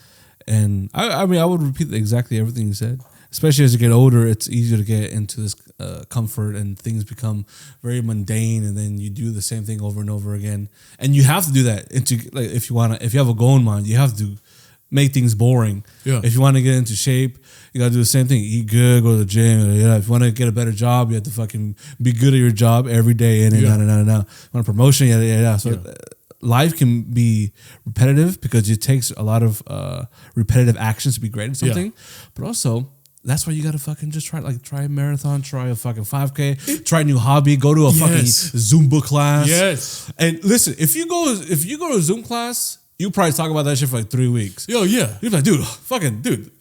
And I mean, I would repeat exactly everything you said. Especially as you get older, it's easier to get into this comfort and things become very mundane, and then you do the same thing over and over again. And you have to do that if you have a goal in mind, you have to make things boring. Yeah. If you want to get into shape, you gotta do the same thing. Eat good, go to the gym. Yeah. If you want to get a better job, you have to fucking be good at your job every day. In and out and out and out. Want a promotion? Yeah. So. Life can be repetitive because it takes a lot of repetitive actions to be great at something. But also, that's why you gotta fucking just try a marathon, try a fucking 5K, try a new hobby, go to a fucking Zumba class. Yes. And listen, if you go to a Zoom class, you probably talk about that shit for like 3 weeks. Yo, yeah. You're like, dude,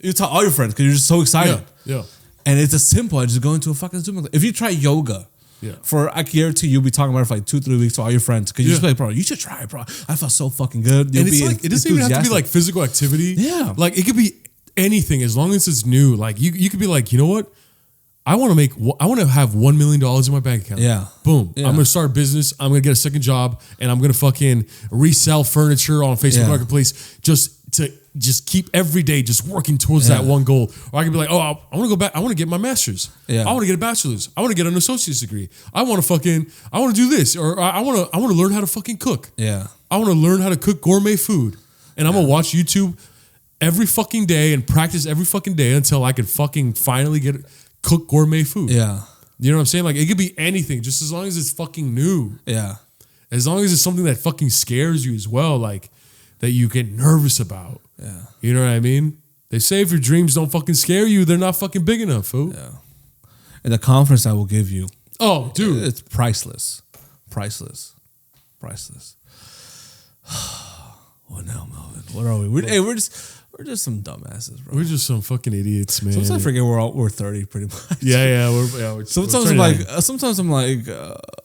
you tell all your friends because you're just so excited. Yeah. And it's as simple as just going to a fucking Zoom class. If you try yoga. Yeah. I guarantee you'll be talking about it for like 2-3 weeks to all your friends because you just be like, bro, you should try it, bro. I felt so fucking good. And it's like, it doesn't even have to be like physical activity. Yeah. Like it could be anything as long as it's new. Like you could be like, you know what? I want to have $1 million in my bank account. Yeah. Boom. Yeah. I'm going to start a business. I'm going to get a second job, and I'm going to fucking resell furniture on Facebook Marketplace just to keep every day just working towards that one goal. Or I can be like, oh, I want to go back. I want to get my master's. Yeah. I want to get a bachelor's. I want to get an associate's degree. I want to do this, or I want to learn how to fucking cook. Yeah. I want to learn how to cook gourmet food, and I'm going to watch YouTube every fucking day and practice every fucking day until I can fucking finally cook gourmet food. Yeah. You know what I'm saying? Like, it could be anything, just as long as it's fucking new. Yeah. As long as it's something that fucking scares you as well, like, that you get nervous about. Yeah. You know what I mean? They say if your dreams don't fucking scare you, they're not fucking big enough, fool. Yeah. And the confidence I will give you. Oh, dude. It's priceless. Priceless. Priceless. What now, Melvin? What are we? We're just some dumbasses, bro. We're just some fucking idiots, man. Sometimes I forget we're 30 pretty much. Yeah. Sometimes I'm like,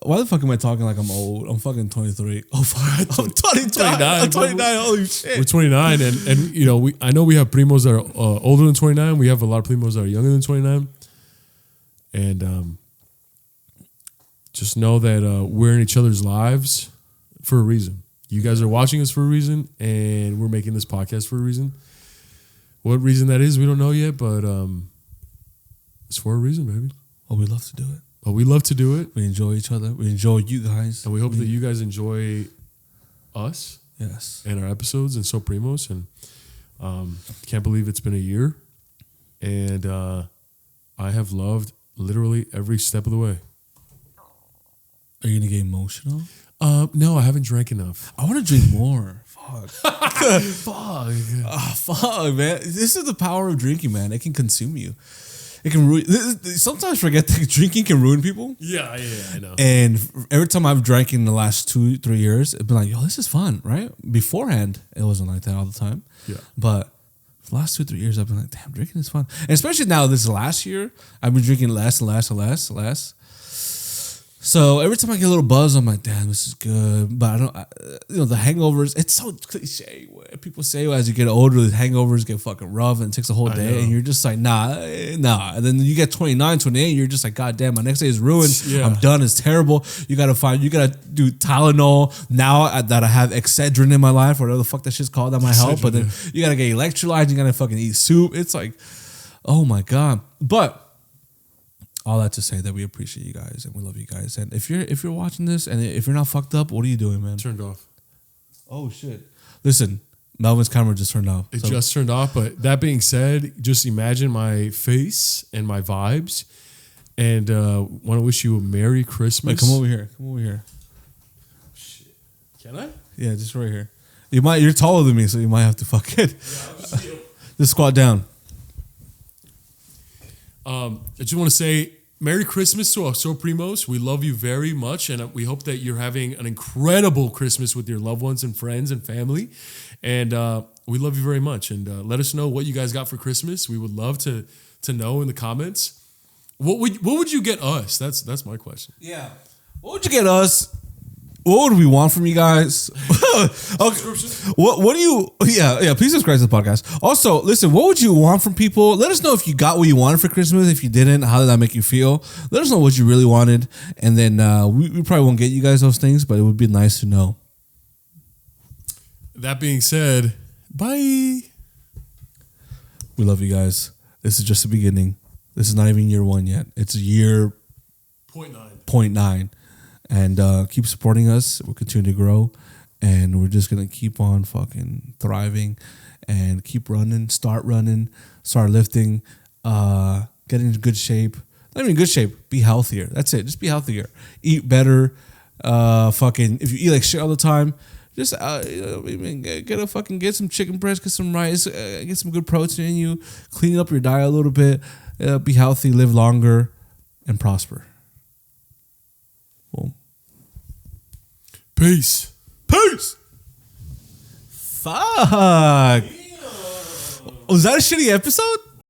why the fuck am I talking like I'm old? I'm fucking 23. Oh fuck, I'm 29. I'm 29. Holy shit. We're 29, and you know, I know we have primos that are older than 29. We have a lot of primos that are younger than 29, and just know that we're in each other's lives for a reason. You guys are watching us for a reason, and we're making this podcast for a reason. What reason that is, we don't know yet, but it's for a reason, baby. Oh, we love to do it. But we love to do it. We enjoy each other. We enjoy you guys. And we hope that you guys enjoy us. Yes. And our episodes and SoulPrimos. And can't believe it's been a year. And I have loved literally every step of the way. Are you going to get emotional? No, I haven't drank enough. I want to drink more. Fuck. Fuck. Fuck, man. This is the power of drinking, man. It can consume you. It can ruin. Sometimes forget that drinking can ruin people. Yeah, I know. And every time I've drank in the last 2-3 years, it's been like, yo, this is fun, right? Beforehand, it wasn't like that all the time. Yeah. But the last 2-3 years, I've been like, damn, drinking is fun. And especially now, this last year, I've been drinking less and less. So every time I get a little buzz, I'm like, damn, this is good. But I don't, the hangovers, it's so cliche. People say as you get older, the hangovers get fucking rough and it takes a whole day. And you're just like, nah. And then you get 29, 28, you're just like, God damn, my next day is ruined. Yeah. I'm done. It's terrible. You got to do Tylenol. Now that I have Excedrin in my life, or whatever the fuck that shit's called, that might help. But then you got to get electrolytes. You got to fucking eat soup. It's like, oh my God. But all that to say that we appreciate you guys and we love you guys. And if you're watching this and if you're not fucked up, what are you doing, man? Turned off. Oh shit! Listen, Melvin's camera just turned off. It just turned off. But that being said, just imagine my face and my vibes, and want to wish you a Merry Christmas. Wait, come over here. Come over here. Shit. Can I? Yeah, just right here. You're taller than me, so you might have to fuck it. Yeah, just squat down. I just want to say Merry Christmas to our SoulPrimos. We love you very much, and we hope that you're having an incredible Christmas with your loved ones and friends and family. And we love you very much. And let us know what you guys got for Christmas. We would love to know in the comments. What would you get us? That's my question. Yeah. What would you get us? What would we want from you guys? What do you? Yeah. Please subscribe to the podcast. Also, listen. What would you want from people? Let us know if you got what you wanted for Christmas. If you didn't, how did that make you feel? Let us know what you really wanted, and then we probably won't get you guys those things, but it would be nice to know. That being said, bye. We love you guys. This is just the beginning. This is not even year 1 yet. It's year 0.9. And keep supporting us. We'll continue to grow. And we're just going to keep on fucking thriving and keep running, start lifting, get into good shape. Not even good shape, be healthier. That's it. Just be healthier. Eat better. If you eat like shit all the time, just get some chicken breast, get some rice, get some good protein in you, clean up your diet a little bit, be healthy, live longer, and prosper. Boom. Peace. Fuck. Was that a shitty episode?